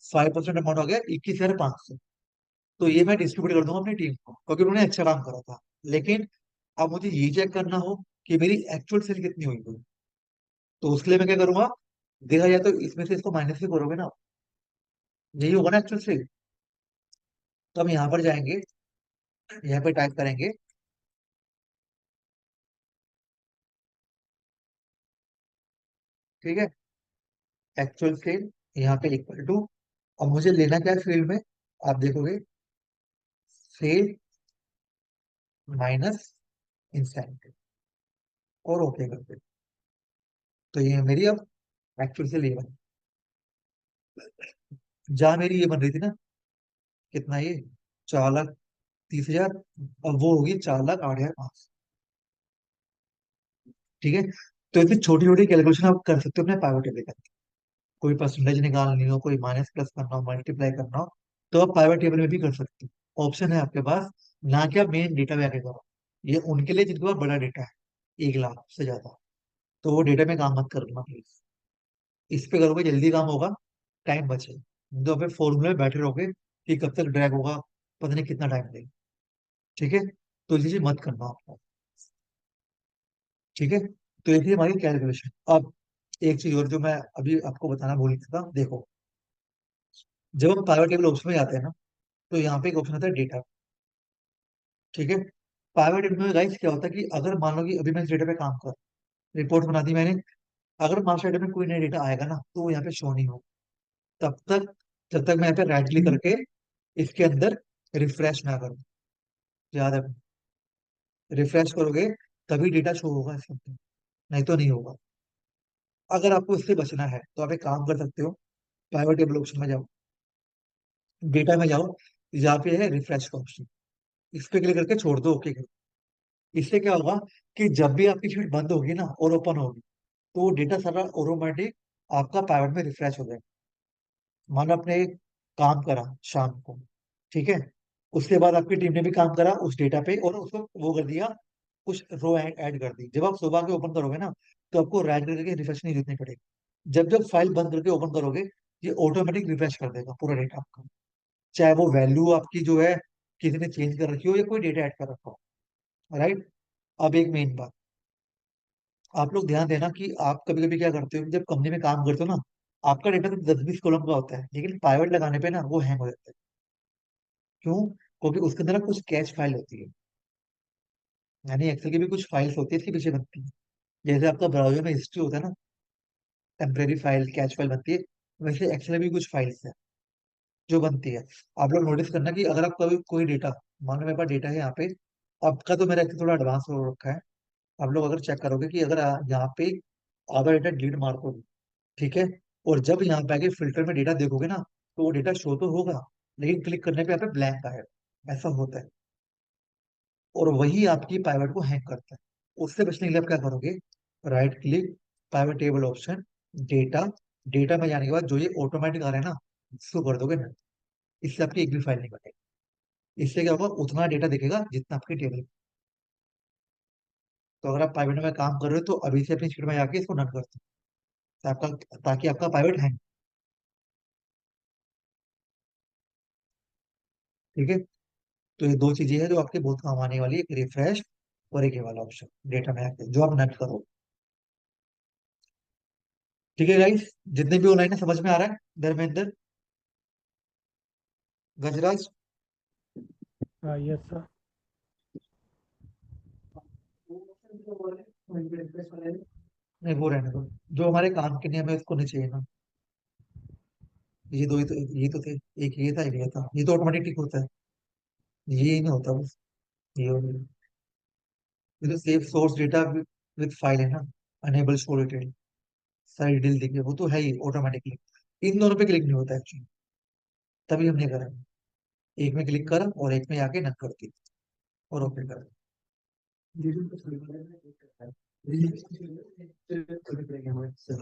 5% अमाउंट हो गया 21,500। तो ये मैं डिस्ट्रीब्यूट कर दूंगा अपनी टीम को, क्योंकि उन्होंने अच्छा काम करा था। लेकिन अब मुझे ये चेक करना हो कि मेरी एक्चुअल सेल कितनी हुई है, तो उसके लिए मैं क्या करूंगा, देखा जाए तो इसमें से इसको माइनस भी करोगे ना, यही होगा ना एक्चुअल सेल। तो हम यहाँ पर जाएंगे, यहाँ पे टाइप करेंगे, ठीक है, एक्चुअल सेल, यहाँ पे इक्वल टू, अब मुझे लेना क्या है फील्ड में, आप देखोगे, सेल माइनस इंसेंटिव, और ओके कर दे। तो ये मेरी अब एक्चुअल सेल ये बनी, जहाँ मेरी ये बन रही थी ना, कितना ये, 4,30,000, अब वो होगी 4,08,500। ठीक है, तो ऐसी छोटी छोटी कैलकुलेशन आप कर सकते हो अपने पावर टेबल के अंदर। कोई परसेंटेज निकालनी हो, कोई माइनस प्लस करना हो, मल्टीप्लाई करना हो, तो आप पाइवट टेबल में भी कर सकते हो, ऑप्शन है आपके पास। ना कि आप मेन डेटा में आके करो, ये उनके लिए जिनके पास बड़ा डेटा है, 1 लाख से ज्यादा, तो वो डेटा में काम मत करना प्लीज। इस पे करोगे जल्दी काम होगा, टाइम बचे। तो फिर फॉर्मूले में बैठे रहोगे कि कब तक ड्रैग होगा, पता नहीं कितना टाइम लगेगा। ठीक है, तो ये चीज मत करना आपको। ठीक है, तो ये थी हमारी कैलकुलेशन। अब एक चीज और जो मैं अभी आपको बताना भूल गया था, देखो, जब हम पावर टेबल ऑप्शन में जाते हैं ना, तो यहाँ पे एक ऑप्शन आता है डेटा। ठीक है, पावर टेबल में गाइस क्या होता है कि अगर मान लो कि अभी मैं इस डेटा पे काम कर, रिपोर्ट बना दी मैंने, अगर मास्टर डेटा में कोई नया डेटा आएगा ना, तो वो यहाँ पे शो नहीं होगा तब तक, जब तक मैं यहाँ पे राइट क्लिक करके इसके अंदर रिफ्रेश ना करूँ। याद है, रिफ्रेश करोगे तभी डेटा शो होगा इसके अंदर, नहीं तो नहीं होगा। अगर आपको इससे बचना है तो आप एक काम कर सकते हो, पावर टेबल ऑप्शन में जाओ, डेटा में जाओ, यहाँ पे है रिफ्रेश का ऑप्शन, इस पे क्लिक करके छोड़ दो, ओके करो। इससे क्या होगा कि जब भी आपकी शीट बंद होगी ना और ओपन होगी, तो वो डेटा सारा ऑटोमेटिक आपका पाइवट में रिफ्रेश हो जाएगा। मान लो आपने एक काम करा शाम को, ठीक है, उसके बाद आपकी टीम ने भी काम करा उस डेटा पे और उसको वो कर दिया, कुछ रो ऐड कर दी। जब आप सुबह के ओपन करोगे ना, तो आपको राइट करके रिफ्रेश नहीं जितनी पड़ेगी। जब जब फाइल बंद करके ओपन करोगे, ये ऑटोमेटिक रिफ्रेश कर देगा पूरा डेटा आपका, चाहे वो वैल्यू आपकी जो है किसी ने चेंज कर रखी हो या कोई डेटा ऐड कर रखा हो। राइट, अब एक मेन बात, आप लोग ध्यान देना कि आप कभी कभी क्या करते हो, जब कंपनी में काम करते हो ना, आपका डेटा तो 10-20 कॉलम का होता है, लेकिन पाइवट लगाने पे ना वो हैंग हो जाता है। क्यों? क्योंकि उसके अंदर ना कुछ कैच फाइल होती है, यानी एक्सेल की भी कुछ फाइल्स होती है इसके पीछे बनती है। जैसे आपका ब्राउजर में हिस्ट्री होता है ना, टेम्परेरी फाइल कैच फाइल बनती है, वैसे एक्सेल में भी कुछ फाइल्स है जो बनती है। आप लोग नोटिस करना कि अगर आपका भी कोई डेटा, मान लो मेरे पास डेटा है यहाँ पे, आपका तो मेरा एक्सेल थोड़ा एडवांस हो रखा है, आप लोग अगर चेक करोगे कि अगर यहाँ पे आधा डेटा डिलीट मार दोगे, ठीक है, और जब यहाँ पे आके फिल्टर में डेटा देखोगे ना, तो वो डेटा शो तो होगा, लेकिन क्लिक करने पे यहाँ पे ब्लैंक आएगा, ऐसा होता है। और वही आपकी पाइवट को हैक करता है। उससे बचने के लिए आप क्या करोगे, right click, pivot table option, data, data में जाने के बाद जो ये ऑटोमेटिक आ रहा है ना, इसको कर दोगे ना, इससे आपकी एक भी फाइल नहीं बनेगी। इससे क्या होगा, उतना डेटा दिखेगा जितना आपके टेबल में। तो अगर आप पाइवट में काम कर रहे हो तो अभी से अपनी शीट में जाके इसको रन कर दो, ताकि आपका पाइवट हैंग। ठीक है, तो ये दो चीजें हैं जो आपके बहुत काम आने वाली है, एक रिफ्रेश और एक ये वाला ऑप्शन डेटा में आके जो आप नेट करो। ठीक है गाइस, जितने भी ऑनलाइन है समझ में आ रहा है, धर्मेंद्र, गजराज? हाँ, यस सर। नहीं वो रहने दो, जो हमारे काम के नियम है उसको नहीं चाहिए ना। ये दो ही तो, ये तो थे, एक ये था एक ये था, ये तो ऑटोमेटिक टिक होता है। ये नहीं होता बस, ये हो गया। ये तो save source data with file है ना, अनेबल शो डिटेल, सारी डिटेल देखिए, वो तो है ही ऑटोमेटिकली। इन दोनों पे क्लिक नहीं होता एक्चुअली, तभी हमने करा। एक में क्लिक करा और एक में आके नक कर दी और ओके कर दिया।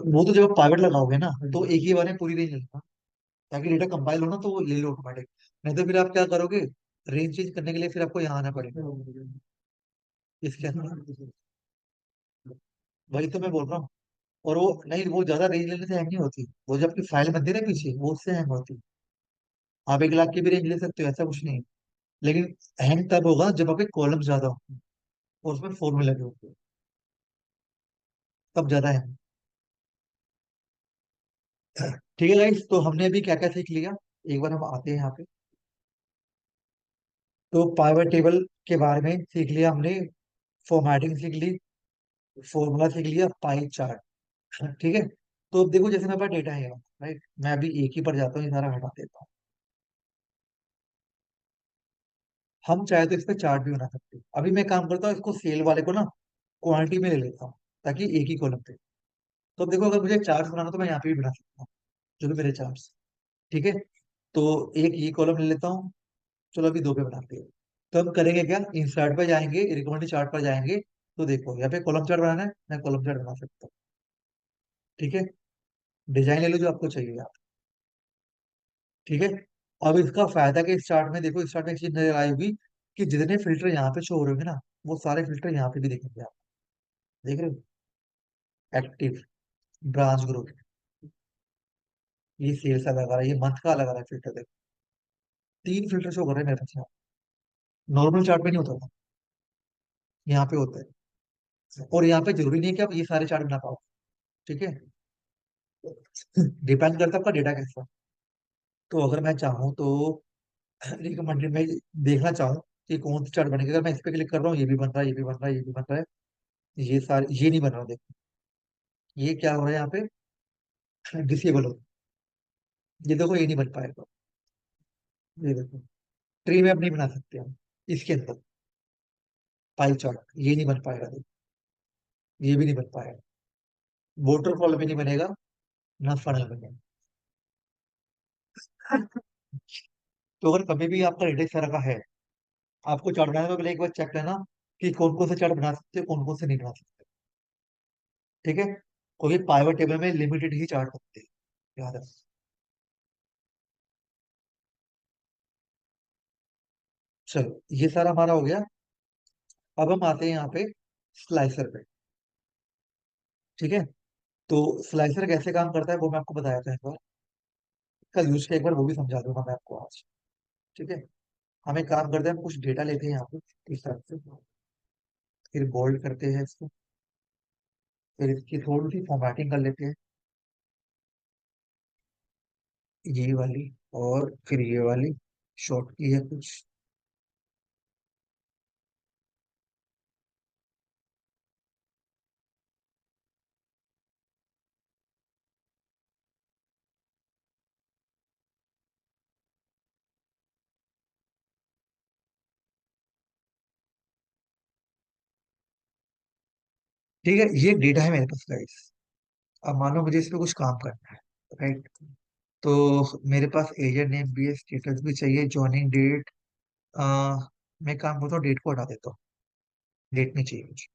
वो तो जब प्राइवेट लगाओगे ना, तो एक ही बार में पूरी रेंज लेगा, ताकि डेटा कंपाइल हो ना तो वो ले लो ऑटोमेटिक। नहीं तो फिर आप क्या करोगे, रेंज चेंज करने के लिए फिर आपको यहाँ आना पड़ेगा इसके अंदर। वही तो मैं बोल रहा हूँ। और वो नहीं, वो ज्यादा रेंज लेने से हैंग नहीं होती, वो जो आपकी फाइल बनती है ना पीछे, वो उससे हैंग होती है। आप 1 लाख की भी रेंज ले सकते हो, ऐसा कुछ नहीं है। लेकिन हैंग तब होगा जब आपके कॉलम ज्यादा हो और उसमें फॉर्मूले लगे होते हैं, तब ज्यादा हैंग। ठीक है गाइस, तो हमने अभी क्या क्या सीख लिया, एक बार हम आते हैं यहाँ पे। तो पाइवट टेबल के बारे में सीख लिया हमने, फॉर्मेटिंग सीख ली, फॉर्मूला सीख लिया, पाई चार्ट। ठीक है। तो अब देखो, जैसे मेरे पास डेटा है, राइट, मैं अभी एक ही पर जाता हूँ, ये सारा हटा देता हूँ। हम चाहे तो इस पे चार्ट भी बना सकते हैं। अभी मैं काम करता हूँ, इसको सेल वाले को ना क्वांटिटी में ले लेता हूँ, ताकि एक ही कॉलम पे। तो अब देखो, अगर मुझे चार्ट बनाना तो मैं यहाँ पे भी बना सकता हूँ, जो कि मेरे चार्ट। ठीक है। तो एक ये कॉलम ले लेता हूँ, चलो अभी दो पे बनाते हैं। तो हम करेंगे क्या, इंसर्ट पे जाएंगे, रिकमेंडेड चार्ट पर जाएंगे। तो देखो यहाँ पे कॉलम चार्ट बनाना है, मैं कॉलम चार्ट बना सकता हूँ। ठीक है। डिजाइन ले लो जो आपको चाहिए आप। ठीक है। अब इसका फायदा कि इस चार्ट में देखो, इस चार्ट में एक चीज नजर आई होगी, कि जितने फिल्टर यहाँ पे शो हो रहे होंगे ना, वो सारे फिल्टर यहाँ पे भी दिखेंगे आप। देख रहे हो, एक्टिव, ब्रांच ग्रुप, ये सेल्स का लगा रहा है, ये मंथ का लगा रहा है फिल्टर। देखो 3 फिल्टर शो कर रहे हैं मेरे पास यहाँ। नॉर्मल चार्ट में नहीं होता था, यहाँ पे होता है। और यहाँ पे जरूरी नहीं है कि आप ये सारे चार्ट बना पाओ। ठीक है। डिपेंड करता है आपका डेटा कैसा। तो अगर मैं चाहूँ तो रिकमेंडेड में देखना चाहूँ कि कौन सा चार्ट बनेगा, अगर मैं इस पे क्लिक कर रहा हूँ, ये भी बन रहा है, ये भी बन रहा है, ये भी बन रहा है, ये सारे ये नहीं बन रहा। देखो ये क्या हो रहा है यहाँ पे, डिसेबल हो। ये देखो, ये नहीं बन पाएगा। ये देखो, ट्री मैप नहीं बना सकते हम इसके अंदर, पाई चार्ट ये नहीं बन पाएगा। देखो ये भी नहीं बन पाएगा, वोटरफॉल भी नहीं बनेगा, ना फनल बनेगा। तो अगर कभी भी आपका डेटा इस तरह का है, आपको चार्ट बनाने में पहले एक बार चेक लेना कि कौन कौन से चार्ट बना सकते हो, कौन कौन से नहीं बना सकते। ठीक है। क्योंकि पाइवट टेबल में लिमिटेड ही चार्ट होते हैं, याद है। चलो ये सारा हमारा हो गया। अब हम आते हैं यहाँ पे स्लाइसर पे। ठीक है। तो स्लाइसर कैसे काम करता है वो मैं आपको बताया था एक बार, इसका यूज किया एक बार, वो भी समझा दूंगा मैं आपको आज। ठीक है। हम एक काम करते हैं, हम कुछ डेटा लेते हैं यहाँ पे इस तरह से, फिर बोल्ड करते हैं इसको, फिर इसकी थोड़ी सी फॉर्मेटिंग कर लेते हैं, ये वाली, और फिर ये वाली शॉर्ट की है कुछ। ठीक है, ये डेटा है मेरे पास गाइस। अब मान लो मुझे इस पे कुछ काम करना है, राइट। तो मेरे पास एजेंट नेम भी है, स्टेटस भी चाहिए, ज्वाइनिंग डेट। मैं काम करता हूँ, डेट को हटा देता हूँ, डेट नहीं चाहिए मुझे।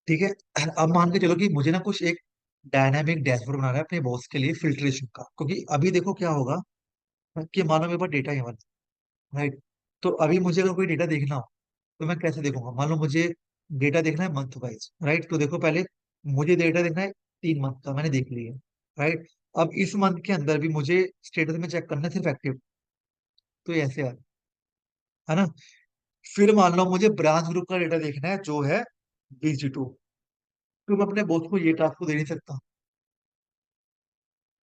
ठीक है। अब मान के चलो कि मुझे ना कुछ एक डायनामिक डैशबोर्ड बनाना है अपने बॉस के लिए, फिल्ट्रेशन का। क्योंकि अभी देखो क्या होगा, कि मानो मेरे पास डेटा है, राइट। तो अभी मुझे अगर कोई डेटा देखना हो, तो मैं कैसे देखूंगा, मान लो मुझे डेटा देखना है मंथ वाइज, राइट। तो देखो पहले मुझे डेटा देखना है 3 मंथ का, मैंने देख लिया, राइट। अब इस मंथ के अंदर भी मुझे स्टेटस में चेक करना है सिर्फ एक्टिव, तो ये ऐसे है ना। फिर मान लो मुझे ब्रांच ग्रुप का डेटा देखना है जो है BG2, तो मैं अपने बॉस को ये टास्क को दे नहीं सकता,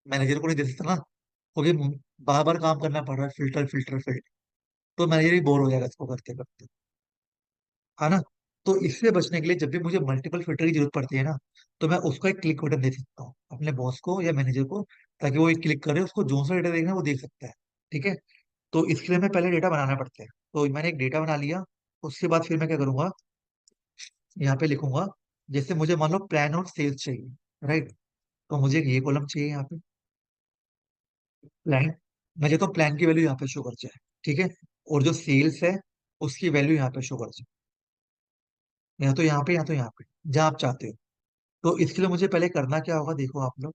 मैनेजर को नहीं दे सकता ना, क्योंकि बार बार काम करना पड़ रहा है, फिल्टर फिल्टर फिल्टर, तो मैनेजर भी बोर हो जाएगा इसको करते करते, है ना। तो इससे बचने के लिए जब भी मुझे मल्टीपल फिल्टर की जरूरत पड़ती है ना, तो मैं उसको एक क्लिक बटन दे सकता हूँ अपने बॉस को या मैनेजर को, ताकि वो एक क्लिक करे, उसको जो सा डेटा देखना है वो देख सकता है। ठीक है। तो इसके लिए हमें पहले डेटा बनाना पड़ता है। तो मैंने एक डेटा बना लिया। उसके बाद फिर मैं क्या करूंगा, यहाँ पे लिखूंगा, जैसे मुझे मान लो प्लान और सेल्स चाहिए, राइट। तो मुझे एक ये कॉलम चाहिए यहाँ पे, प्लान। मैं चाहता हूँ प्लान की वैल्यू यहाँ पे शो कर जाए, ठीक है। और जो सेल्स है उसकी वैल्यू यहाँ पे शो कर जाए, या तो यहाँ पे या तो यहाँ पे, जहाँ आप चाहते हो। तो इसके लिए मुझे पहले करना क्या होगा, देखो आप लोग,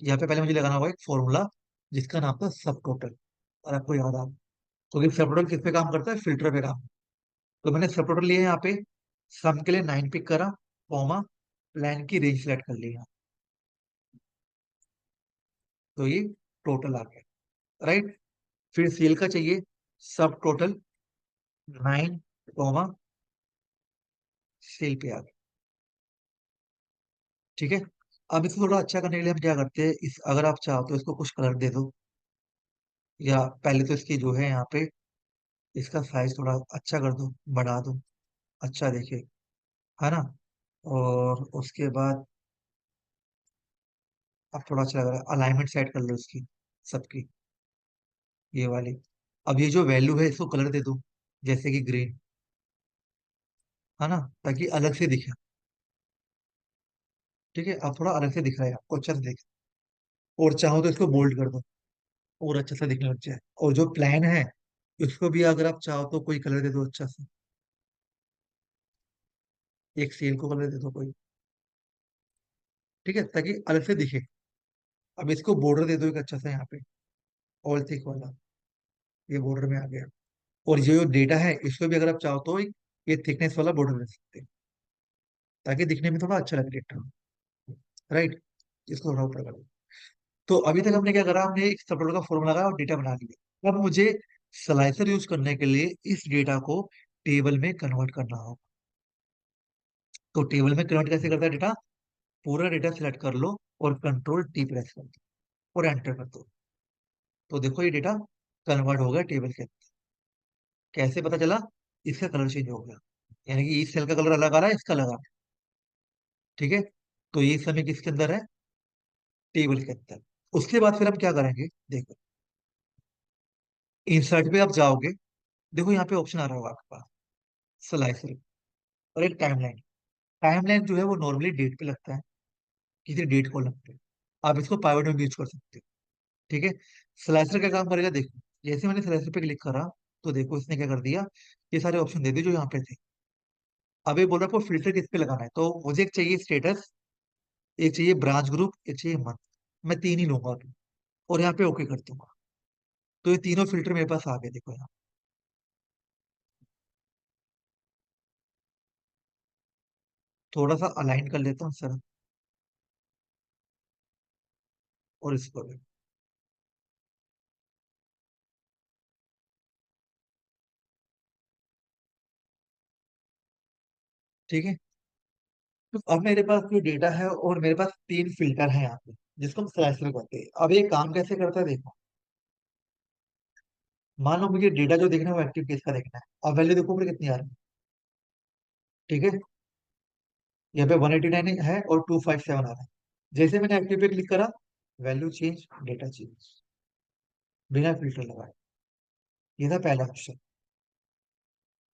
यहाँ पे पहले मुझे लगाना होगा एक फॉर्मूला जिसका नाम था सब टोटल। और आपको याद आ, क्योंकि सब टोटल किस पे काम करता है, फिल्टर पे काम। तो मैंने सब टोटल लिया यहाँ पे, सम के लिए 9 पिक करा, कॉमा, प्लान की रेंज सेलेक्ट कर लिया, तो ये टोटल आ गया, राइट। फिर सेल का चाहिए, सब टोटल 9, कॉमा, सेल पे आ गया, ठीक है। अब इसको थोड़ा अच्छा करने के लिए हम क्या करते हैं, इस अगर आप चाहो तो इसको कुछ कलर दे दो, या पहले तो इसकी जो है यहाँ पे इसका साइज थोड़ा अच्छा कर दो, बढ़ा दो, अच्छा देखे, है ना। और उसके बाद अब थोड़ा अच्छा लग रहा है, अलाइनमेंट सेट कर लो इसकी, सबकी, ये वाली। अब ये जो वैल्यू है इसको कलर दे दो, जैसे कि ग्रीन, है ना, ताकि अलग से दिखे, ठीक है। अब थोड़ा अलग से दिख रहा है आपको, अच्छा से दिखे। और चाहो तो इसको बोल्ड कर दो, और अच्छा सा दिखने लग जाए। और जो प्लान है उसको भी अगर आप चाहो तो कोई कलर दे दो अच्छा सा, एक सेल को कलर दे दो कोई, ठीक है, ताकि अलग से दिखे। अब इसको बॉर्डर दे दो एक अच्छा सा यहाँ पे, ऑल थिक वाला, ये बॉर्डर में आ गया। और ये जो डेटा है इसको भी अगर आप चाहो तो एक ये थिकनेस वाला बॉर्डर दे सकते हैं, ताकि दिखने में थोड़ा अच्छा लगे डेटा, राइट। इसको थोड़ा ऊपर कर दो। तो अभी तक हमने क्या करा, हमने एक सबटोटल का फॉर्मूला लगाया और डेटा बना लिया। अब मुझे स्लाइसर यूज करने के लिए इस डेटा को टेबल में कन्वर्ट करना होगा। तो टेबल में कन्वर्ट कैसे करता है डेटा, पूरा डेटा सिलेक्ट कर लो और कंट्रोल टी प्रेस कर दो और एंटर कर दो। तो देखो ये डेटा कन्वर्ट हो गया टेबल के अंदर। कैसे पता चला, इसका कलर चेंज हो गया, यानी कि इस सेल का कलर अलग आ रहा है, इसका अलग आ रहा है, ठीक है। तो ये समय किसके अंदर है, टेबल के अंदर। उसके बाद फिर हम क्या करेंगे, देखो, इंसर्ट पे आप जाओगे, देखो यहाँ पे ऑप्शन आ रहा होगा आपके पास, स्लाइसर, और एक टाइमलाइन। टाइमलाइन जो है वो नॉर्मली डेट पे लगता है, किसी डेट कॉलम पे। आप इसको पाइवट में भी यूज कर सकते हो, ठीक है। स्लाइसर क्या काम करेगा, देखो, जैसे मैंने स्लाइसर पे क्लिक करा, तो देखो इसने क्या कर दिया, ये सारे ऑप्शन दे दिए जो यहाँ पे थे। अब ये बोल रहा है आपको फिल्टर किस पे लगाना है, तो मुझे एक चाहिए स्टेटस, एक चाहिए ब्रांच ग्रुप, एक चाहिए मंथ। मैं तीन ही लूंगा अभी, और यहाँ पे ओके कर दूंगा। तो ये तीनों फिल्टर मेरे पास आ गए, देखो यहाँ। थोड़ा सा अलाइन कर लेता हूँ सर, और इसको भी, ठीक है। तो अब मेरे पास जो डेटा है, और मेरे पास तीन फिल्टर है यहाँ पे, जिसको हम स्लाइसर कहते हैं। अब ये काम कैसे करता है, देखो, मान लो मुझे डेटा जो देखना है वो एक्टिव केस का देखना है। अब वैल्यू देखो ऊपर कितनी आ रही है, ठीक है। यहाँ पे 189 है और 257 आ रहा है। जैसे मैंने एक्टिव पे क्लिक करा, वैल्यू चेंज, डेटा चेंज, बिना फिल्टर लगाए। ये था पहला ऑप्शन,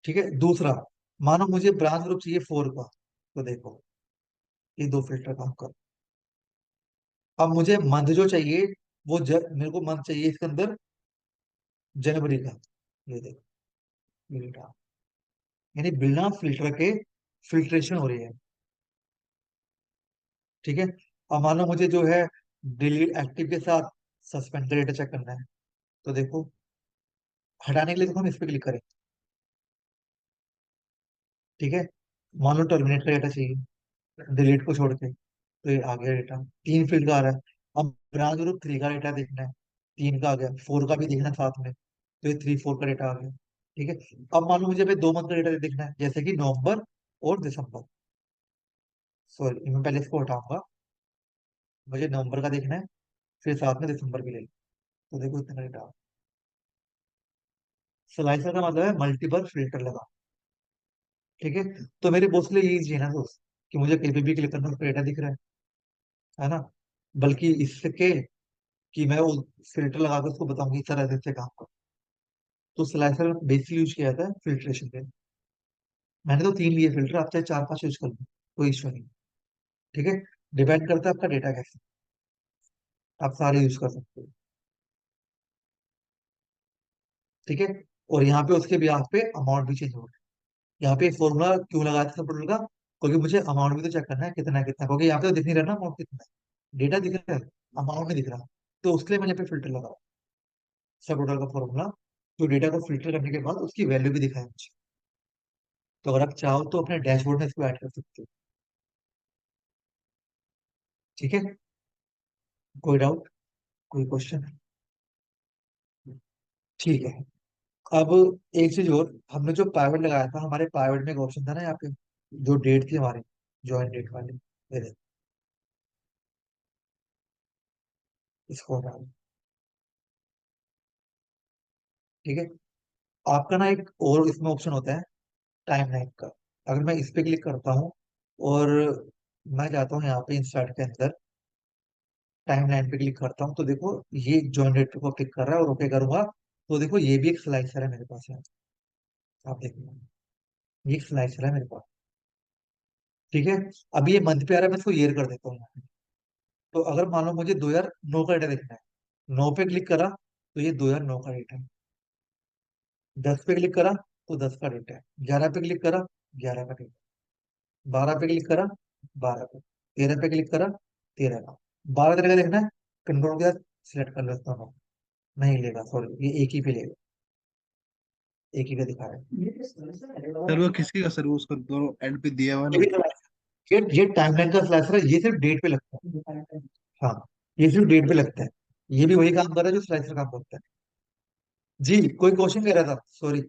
ठीक है। दूसरा, मानो मुझे ब्रांच ग्रुप चाहिए 4 का, तो देखो ये दो फिल्टर काम कर। अब मुझे मंथ जो चाहिए, वो मेरे को मंथ चाहिए इसके अंदर जनवरी का, ये देखो, ये डेटा, यानी बिना फिल्टर के फिल्ट्रेशन हो रही है, ठीक है। अब मान लो मुझे जो है डिलीट एक्टिव के साथ सस्पेंड का डेटा चेक करना है, तो देखो, हटाने के लिए देखो हम इस पे क्लिक करें, ठीक है। मान लो टर्मिनेट का डेटा चाहिए, डिलीट को छोड़ के, तो ये आ गया डेटा, तीन फील्ड का आ रहा है। अब ब्रांच ग्रुप 3 का डेटा देखना है, 3 का आ गया, 4 का भी देखना है साथ में, तो ये 3 4 का डेटा आ गया, ठीक है। अब मान लो मुझे भाई 2 मंथ का डेटा देखना है, जैसे कि नवंबर और दिसंबर। सॉरी, मैं पहले इसको हटाऊंगा, मुझे नवंबर का देखना है, फिर साथ में दिसंबर भी ले लो, तो देखो इतना डेटा। स्लाइसर का मतलब है मल्टीपल फिल्टर लगा, ठीक है। तो मेरे बॉस के लिए ये इजी है ना दोस्त, कि मुझे कहीं पे भी क्लिक करना, उसका डेटा दिख रहा है ना। बल्कि इसके कि मैं वो फिल्टर लगा के उसको बताऊं कि सर ऐसे ऐसे काम कर। तो स्लाइसर बेसिकली यूज किया जाता है फिल्ट्रेशन के लिए। मैंने तो 3 लिए फिल्टर, आप चाहे 4 5 यूज कर लो, कोई इशू नहीं। ठीक है, डिपेंड करता है आपका डेटा कैसे, आप सारे यूज कर सकते हो। ठीक है, और यहाँ पे उसके ब्याज पे अमाउंट भी चेंज हो रहा है। यहाँ पे फॉर्मूला क्यों लगाया था सब टोटल का, क्योंकि मुझे अमाउंट भी तो चेक करना है कितना है कितना, क्योंकि यहाँ पे तो दिख नहीं रहा ना अमाउंट कितना है, डेटा दिख रहा है, अमाउंट नहीं दिख रहा। तो उसके लिए मैंने यहाँ पे फिल्टर लगाया, सब टोटल का फॉर्मूला, जो डेटा को फिल्टर करने के बाद उसकी वैल्यू भी दिखाया मुझे। तो अगर आप चाहो तो अपने डैशबोर्ड में इसको ऐड कर सकते हो। ठीक है, कोई डाउट, कोई क्वेश्चन? ठीक है। अब एक चीज और, हमने जो पाइवट लगाया था, हमारे पाइवट में एक ऑप्शन था ना यहाँ पे, जो डेट थी हमारी, ज्वाइन डेट वाली, ये देखो, इसको हटा दो। ठीक है, आपका ना एक और इसमें ऑप्शन होता है टाइम लाइन का। अगर मैं इस पे क्लिक करता हूँ और मैं जाता हूँ यहाँ पे इंस्टार्ट के अंदर, टाइम लाइन पे क्लिक करता हूँ, तो देखो ये ज्वाइन डेट को क्लिक कर रहा है और ओके करूंगा, तो देखो ये भी एक स्लाइसर है मेरे पास यहाँ, आप देखो, ये एक स्लाइसर है मेरे पास। ठीक है, अभी ये मंथ पे आ रहा है, मैं इसको ईयर कर देता हूँ यहाँ पे। तो अगर मान लो मुझे 2009 का डेटा देखना है, 9 पे क्लिक करा तो ये 2009 का डेटा है, 10 पे क्लिक करा तो 10 का डेटा है, 11 पे क्लिक करा 11 का डेटा, 12 पे क्लिक करा 12 पे, 13 पे क्लिक करा 13 का। 12 तरह का देखना है, कंट्रोल के साथ सिलेक्ट कर लेता हूँ, नहीं लेगा, सॉरी, ये एक ही पे लेगा, एक ही पे दिखा रहा है। सर वो किसकी का सर, वो उसका दोनों एंड पे दिया हुआ ये ना। भी ये टाइमलाइन का स्लाइसर है, ये सिर्फ डेट पे लगता है। हाँ, ये सिर्फ डेट पे लगता है, ये भी वही काम कर रहा है जो स्लाइसर काम करता है। जी, कोई क्वेश्चन कह रहा था, सॉरी।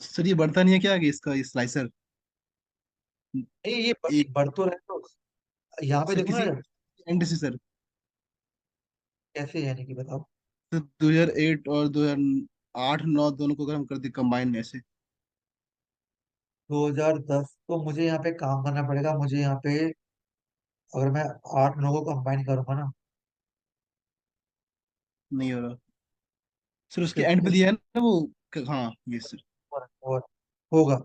सर ये बढ़ता नहीं है क्या आगे इसका, ये स्लाइसर? नहीं, ये एक बढ़ तो रहा है, तो यहाँ पे सर देखो किसी ना, एंड से सर, कैसे यानी कि बताओ। तो 2008 और 2008 9 दोनों को अगर हम कर दे कंबाइन ऐसे। 2010 तो मुझे यहाँ पे काम करना पड़ेगा, मुझे यहाँ पे अगर मैं 8 9 को कंबाइन करूंगा ना, नहीं हो रहा सर, उसके एंड शिफ्ट पे दिया है ना वो। हाँ ये सर। और होगा,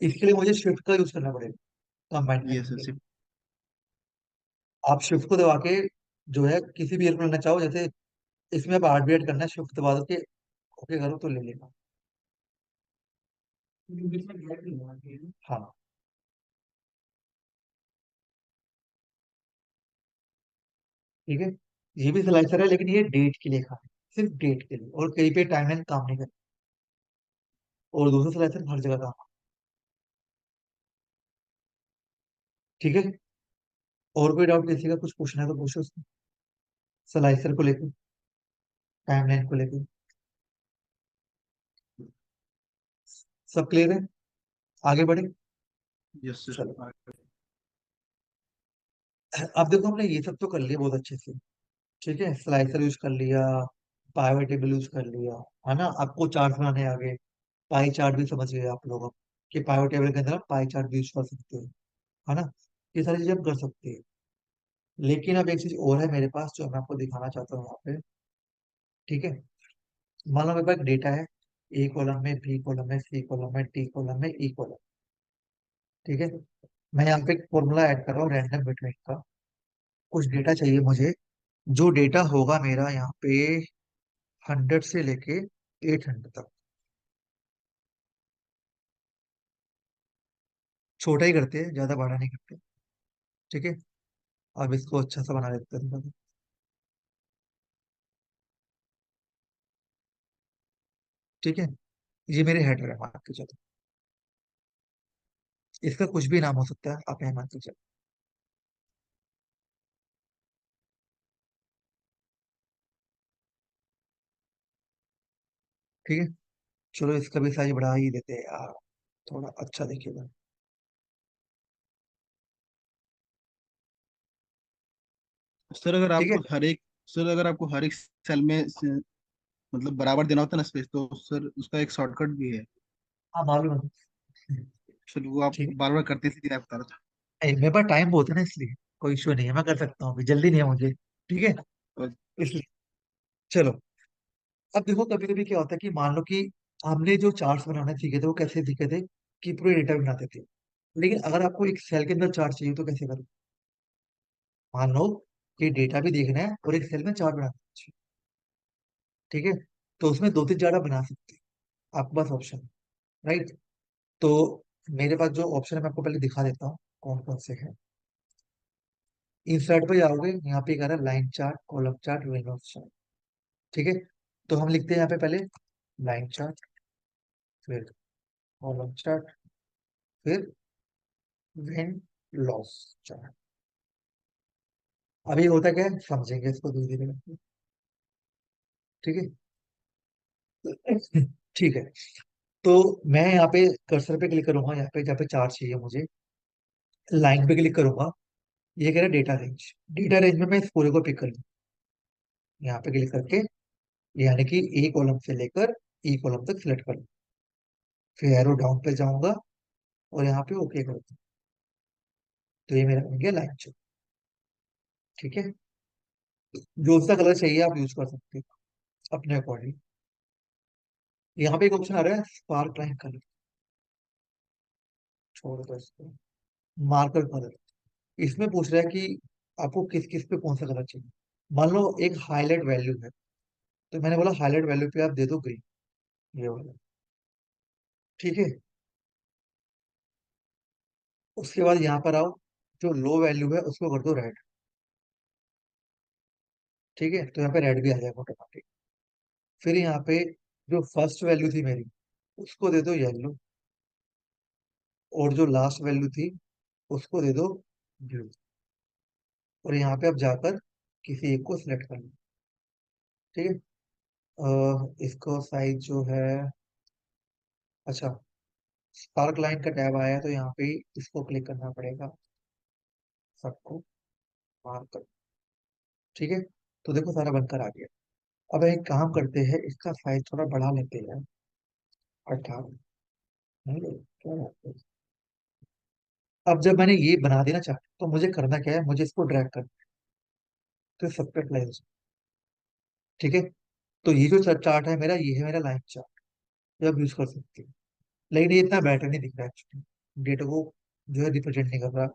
इसके लिए मुझे शिफ्ट का यूज करना पड़ेगा कंबाइन ये करने सर के लिए। सिर्फ। आप शिफ्ट को दबा के जो है किसी भी ईयर को लेना चाहो, जैसे इसमें आप आर्बिट्रेट करना है, शिफ्ट दबा दो के ओके करो तो ले लेगा। हाँ, ठीक है, ये भी स्लाइसर है लेकिन ये डेट के लिए काम है, सिर्फ डेट के लिए, और कहीं पे टाइमलाइन काम नहीं करता, और दूसरा स्लाइसर हर जगह काम। ठीक है, और कोई डाउट किसी का कुछ पूछना है तो पूछो उसको, स्लाइसर को लेकर, टाइमलाइन को लेकर, सब क्लियर है, आगे बढ़े। Yes sir. चलो, अब देखो हमने ये सब तो कर लिया बहुत अच्छे से। ठीक है, स्लाइसर यूज कर लिया, पाइवट टेबल यूज कर लिया, है ना, आपको चार्ट बनाने आ गए, पाई चार्ट भी समझ गए आप लोग अब, कि पाइवट टेबल के अंदर आप पाई चार्ट भी यूज कर सकते हो, है ना, ये सारी चीजें आप कर सकते हैं। लेकिन अब एक चीज और है मेरे पास जो मैं आपको दिखाना चाहता हूँ यहाँ पे। ठीक है, मान लो मेरे पास डेटा है, ए कॉलम में, बी कॉलम में, सी कॉलम में, डी कॉलम में, ई कॉलम। ठीक है, मैं यहाँ पे एक फॉर्मूला ऐड कर रहा हूँ रैंडम बिटवीन का, कुछ डेटा चाहिए मुझे, जो डेटा होगा मेरा यहाँ पे 100 से लेके 800 तक, छोटा ही करते हैं, ज्यादा बड़ा नहीं करते। ठीक है, अब इसको अच्छा सा बना देते हैं। ठीक है, ये मेरे हेडर है, मान के चलो, इसका कुछ भी नाम हो सकता है, आप यहाँ मान के चलो। ठीक है, चलो इसका भी साइज बढ़ा ही देते हैं यार, थोड़ा अच्छा दिखेगा। सर अगर ठीक है, आपको हर एक सर अगर आपको हर एक सेल में मतलब बराबर देना होता है ना स्पेस, तो सर उसका एक शॉर्टकट भी है। हाँ मालूम है। सर वो आप ठीक है, बार बार करते थे, इसलिए आप बता रहा मेरे पास टाइम बहुत है ना, इसलिए कोई इशू नहीं है, मैं कर सकता हूँ, अभी जल्दी नहीं है मुझे। ठीक है, था। इसलिए चलो, अब देखो कभी कभी क्या होता है कि मान लो कि हमने जो चार्ट्स बनाने सीखे थे वो कैसे सीखे थे, कि पूरे डेटा बनाते थे। लेकिन अगर आपको एक सेल के अंदर चार्ट चाहिए तो कैसे करें? मान लो कि डेटा भी देखना है और एक सेल में चार्ट बनाना है, ठीक है? तो उसमें दो तीन चार्ट आप बना सकते हैं, आपके पास ऑप्शन, राइट? तो मेरे पास जो ऑप्शन है मैं आपको पहले दिखा देता हूँ कौन कौन से हैं। इंसर्ट पे जाओगे, यहाँ पे कह रहा है line chart, column chart, Windows chart, ठीक है? तो हम लिखते हैं यहाँ पे पहले लाइन चार्ट, फिर कॉलम चार्ट, फिर विंड लॉस चार्ट। अभी होता क्या है समझेंगे इसको धीरे धीरे करके, ठीक है? ठीक है। तो मैं यहाँ पे कर्सर पे क्लिक करूंगा, यहाँ पे जहाँ पे चार्ट चाहिए मुझे, लाइन पे क्लिक करूंगा। ये कह रहा है डेटा रेंज। डेटा रेंज में मैं इस पूरे को पिक कर लूँ, यहाँ पे क्लिक करके, यानी कि ए कॉलम से लेकर ई कॉलम तक सिलेक्ट कर लूँ। फिर एरो डाउन पे जाऊंगा और यहाँ पे ओके कर दूँ। तो ये मेरा बन गया लाइन चार्ट, ठीक है? जो सा कलर चाहिए आप यूज कर सकते हो अपने अकॉर्डिंग। यहाँ पे एक ऑप्शन आ रहा है स्पार्क लाइन कलर, छोड़ दो इसको। मार्कर कलर, इसमें पूछ रहा है कि आपको किस किस पे कौन सा कलर चाहिए। मान लो एक हाईलाइट वैल्यू है, तो मैंने बोला हाईलाइट वैल्यू पे आप दे दो ग्रीन, ये वाला, ठीक है? उसके बाद यहाँ पर आओ, जो लो वैल्यू है उसको कर दो रेड, ठीक है? तो यहाँ पे रेड भी आ जाएगा ऑटोमेटिक। फिर यहाँ पे जो फर्स्ट वैल्यू थी मेरी, उसको दे दो येलो, और जो लास्ट वैल्यू थी उसको दे दो ब्लू। और यहाँ पे अब जाकर किसी एक को सिलेक्ट कर लो, ठीक है? इसको साइज जो है, अच्छा, स्पार्क लाइन का टैब आया है, तो यहाँ पे इसको क्लिक करना पड़ेगा, सबको मार्क कर, ठीक है? तो देखो सारा बनकर आ गया। अब एक काम करते हैं, इसका साइज थोड़ा बढ़ा लेते हैं, 18, नहीं है? क्या बात है? अब जब मैंने ये बना दिया ना चार्ट, तो मुझे करना क्या है, मुझे इसको ड्रैग करना है, तो सब पे अप्लाई हो जाए, ठीक है? तो ये जो चार्ट है मेरा, ये है मेरा लाइन चार्ट, ये आप यूज कर सकते हैं। लेकिन ये इतना बेटर नहीं दिख रहा है एक्चुअली, डेटा को जो है रिप्रेजेंट नहीं कर रहा।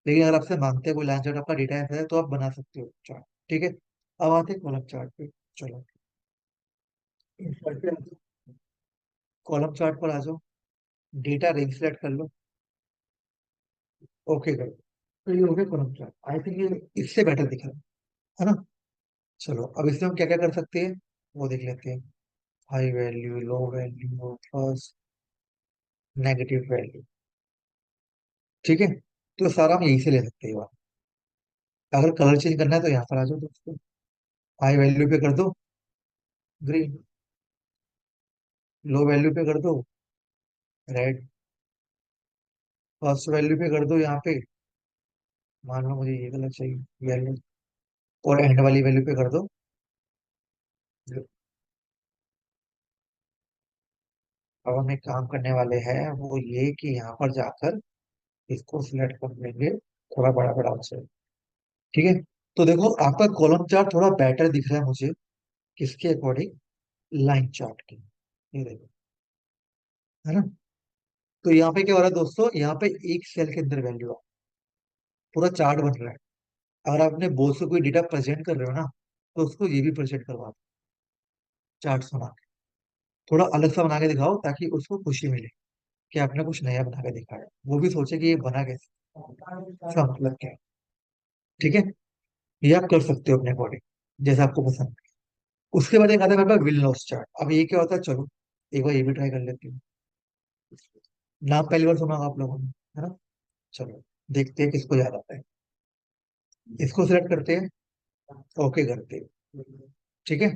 लेकिन अगर आपसे मांगते हैं कोई लाइन चार्ट, आपका डेटा ऐसा है, तो आप बना सकते हो चार्ट, ठीक है? अब आते हैं कॉलम चार्ट पे। चलो, insert पे आ जाओ, कॉलम चार्ट पर आ जाओ, डेटा रेंज सेलेक्ट कर लो, ओके करो। तो ये हो गया कॉलम चार्ट। आई थिंक ये इससे बेटर दिख रहा है ना? चलो, अब इसमें हम क्या क्या कर सकते हैं वो देख लेते हैं। High value, low value, first, negative value, ठीक है? तो सारा हम यहीं से ले सकते हैं। अगर कलर चेंज करना है तो यहाँ पर आ जाओ दोस्तों, हाई वैल्यू पे कर दो ग्रीन, लो वैल्यू पे कर दो रेड, फर्स्ट वैल्यू पे कर दो यहाँ पे, मान लो मुझे ये कलर चाहिए येलो, और एंड वाली वैल्यू पे कर दो blue। अब हम एक काम करने वाले हैं, वो ये कि यहाँ पर जाकर इसको सिलेक्ट कर लेंगे, थोड़ा बड़ा बड़ा हो जाए, ठीक है? तो देखो आपका कॉलम चार्ट थोड़ा बेटर दिख रहा है मुझे, किसके अकॉर्डिंग? लाइन चार्ट के, ये देखो, है ना? तो यहाँ पे क्या हो रहा है दोस्तों, यहाँ पे एक सेल के अंदर वैल्यू है, पूरा चार्ट बन रहा है। अगर आप अपने बॉस को कोई डेटा प्रेजेंट कर रहे हो ना, तो उसको ये भी प्रेजेंट करवा दो, चार्ट बना के, थोड़ा अलग सा बना के दिखाओ, ताकि उसको खुशी मिले कि आपने कुछ नया बना के दिखाया, वो भी सोचे कि ये बना कैसे, इसका मतलब क्या है, ठीक है? ये आप कर सकते हो अपने अकॉर्डिंग, जैसा आपको पसंद है। उसके बाद एक आता है मेरे पास विल लॉस चार्ट। अब ये क्या होता है, चलो एक बार ये भी ट्राई कर लेती हूँ। नाम पहली बार सुना होगा आप लोगों ने, है ना? चलो, देखते हैं किसको याद आता है। इसको सिलेक्ट करते हैं, ओके करते हैं, ठीक है?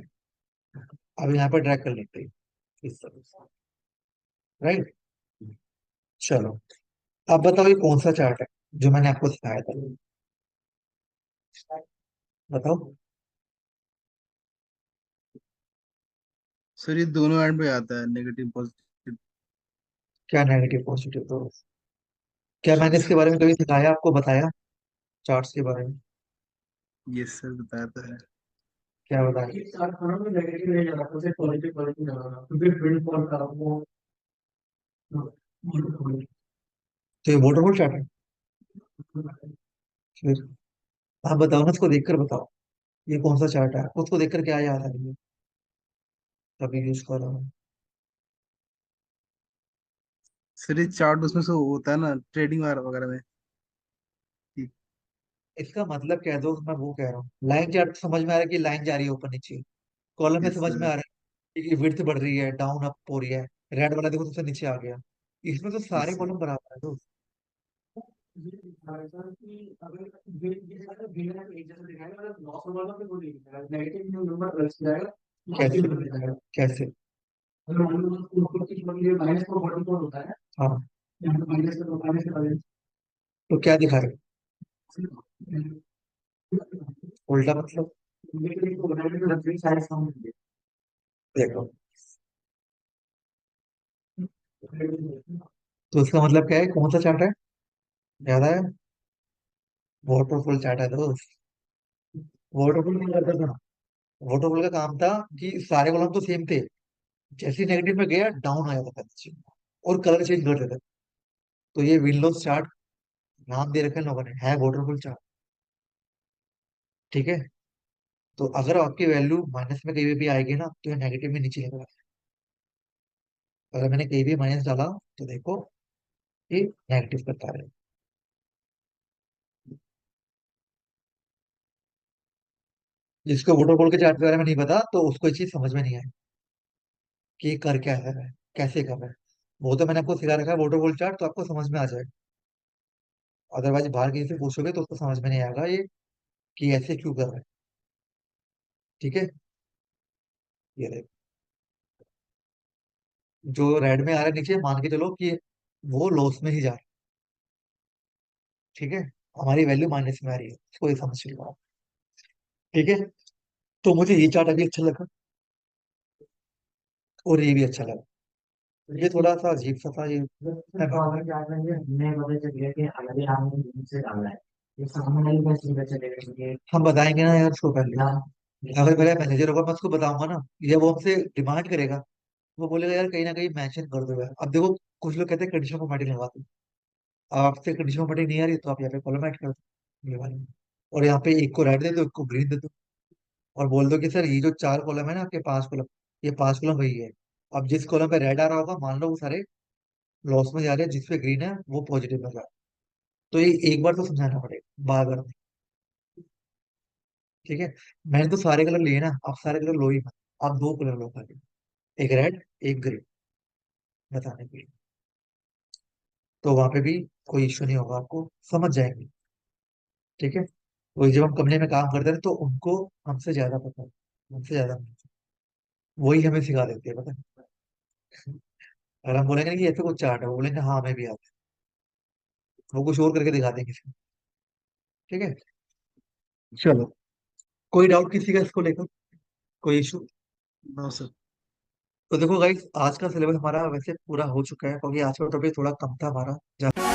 अब यहाँ पर ड्रैग कर लेते हैं इस तरह से, राइट? चलो, अब बताओ ये कौन सा चार्ट है जो मैंने आपको सिखाया था, बताओ। सर ये दोनों एंड पे आता है, नेगेटिव पॉजिटिव। क्या नेगेटिव पॉजिटिव तो, क्या मैंने इसके बारे में कभी सिखाया, आपको बताया चार्ट्स के बारे में? ये सर बताया तो है। क्या बताएं? तो ये वोटर चार्ट है फिर? आप बताओ ना, उसको देखकर बताओ ये कौन सा चार्ट है, उसको देखकर क्या याद आ रही है, तभी यूज कर रहा हूँ। सर ये चार्ट उसमें से होता है ना ट्रेडिंग वगैरह वगैरह में कि- इसका मतलब कह दो, मैं वो कह रहा हूँ, लाइन चार्ट समझ में आ रहा है कि लाइन जा रही है ऊपर नीचे, कॉलम में यस समझ में सर। आ रहा है कि विड्थ बढ़ रही है, डाउन अप हो रही है। रेड वाला देखो सबसे नीचे आ गया। इसमें तो यस सारे सर। कॉलम बराबर है तो। कैसे? कैसे? हाँ, तो क्या दिखा रहे हो? उल्टा मतलब? देखो, तो इसका मतलब क्या है, कौन सा चार्ट है, याद है? वाटरफॉल चार्ट है दोस्त। वाटरफॉल क्या करता था? वाटरफॉल का काम था कि सारे कॉलम तो सेम थे, जैसे नेगेटिव में गया डाउन आ जाता था नीचे, और कलर चेंज कर देता था। तो ये विंडोज चार्ट नाम दे रखे हैं लोगों ने, है वाटरफॉल चार्ट। ठीक है, तो अगर आपकी वैल्यू माइनस में कहीं भी आएगी ना, तो ये नेगेटिव में नीचे लगेगा। अगर मैंने कहीं भी माइनस डाला, तो देखो ये नेगेटिव करता है। जिसको वाटरफॉल के चार्ट के बारे में नहीं पता, तो उसको ये चीज समझ में नहीं आई कि ये कर क्या है रहा है, कैसे कर रहा है। वो तो मैंने आपको सिखा रखा है वाटरफॉल चार्ट, तो आपको समझ में आ जाएगा। अदरवाइज बाहर किसी से पूछोगे तो उसको समझ में नहीं आएगा ये, कि ऐसे क्यों कर रहा है। ठीक है, ये देखो, जो रेड में आ रहा है नीचे, मान के चलो कि वो लॉस में ही जा रहा है। ठीक है, हमारी वैल्यू माइनस में आ रही है, इसको ये समझ लो आप। ठीक है, तो मुझे ये चार्ट अभी अच्छा लगा, और ये भी अच्छा लगा। ये थोड़ा सा अजीब सा था ये, मैं हम बताएंगे ना यार उसको पहले। अगर मेरा मैनेजर होगा, मैं उसको बताऊंगा ना, ये वो हमसे डिमांड करेगा। वो बोलेगा यार कहीं ना कहीं मेंशन कर दो यार। अब देखो, कुछ लोग कहते हैं कंडीशन फॉर्मेटिंग लगा दो। आपसे कंडीशन फॉर्मेटिंग नहीं आ रही, तो आप यहाँ पे कॉलम ऐड कर दो ये वाली, और यहाँ पे एक को रेड दे दो, एक को ग्रीन दे दो, और बोल दो कि सर ये जो चार कॉलम है ना आपके, पांच कॉलम, ये पांच कॉलम वही है। अब जिस कॉलम पे रेड आ रहा होगा, मान लो वो सारे लॉस में जा रहे हैं, जिसपे ग्रीन है वो पॉजिटिव में जा रहा है। तो ये एक बार तो समझाना पड़ेगा, बार बार नहीं। ठीक है, मैंने तो सारे कलर लिए ना, आप सारे कलर लो ही मत। आप दो कलर लो खाली, एक रेड एक ग्रीन, बताने के लिए। तो वहां पे भी कोई इश्यू नहीं होगा, आपको समझ जाएंगे। ठीक है, वही जब हम कंपनी में काम करते हैं तो उनको हमसे ज्यादा पता है, हमसे ज्यादा नहीं। वही हमें सिखा देते हैं, पता है। अगर हम बोलेंगे ना कि ऐसे कुछ चार्ट है, वो बोलेंगे हाँ हमें भी आता है, वो कुछ और करके दिखा देंगे इसमें। ठीक है, चलो, कोई डाउट किसी का इसको लेकर, कोई इशू? No sir. तो देखो गाइस, आज का सिलेबस हमारा वैसे पूरा हो चुका है, क्योंकि आज का टॉपिक थोड़ा कम था हमारा।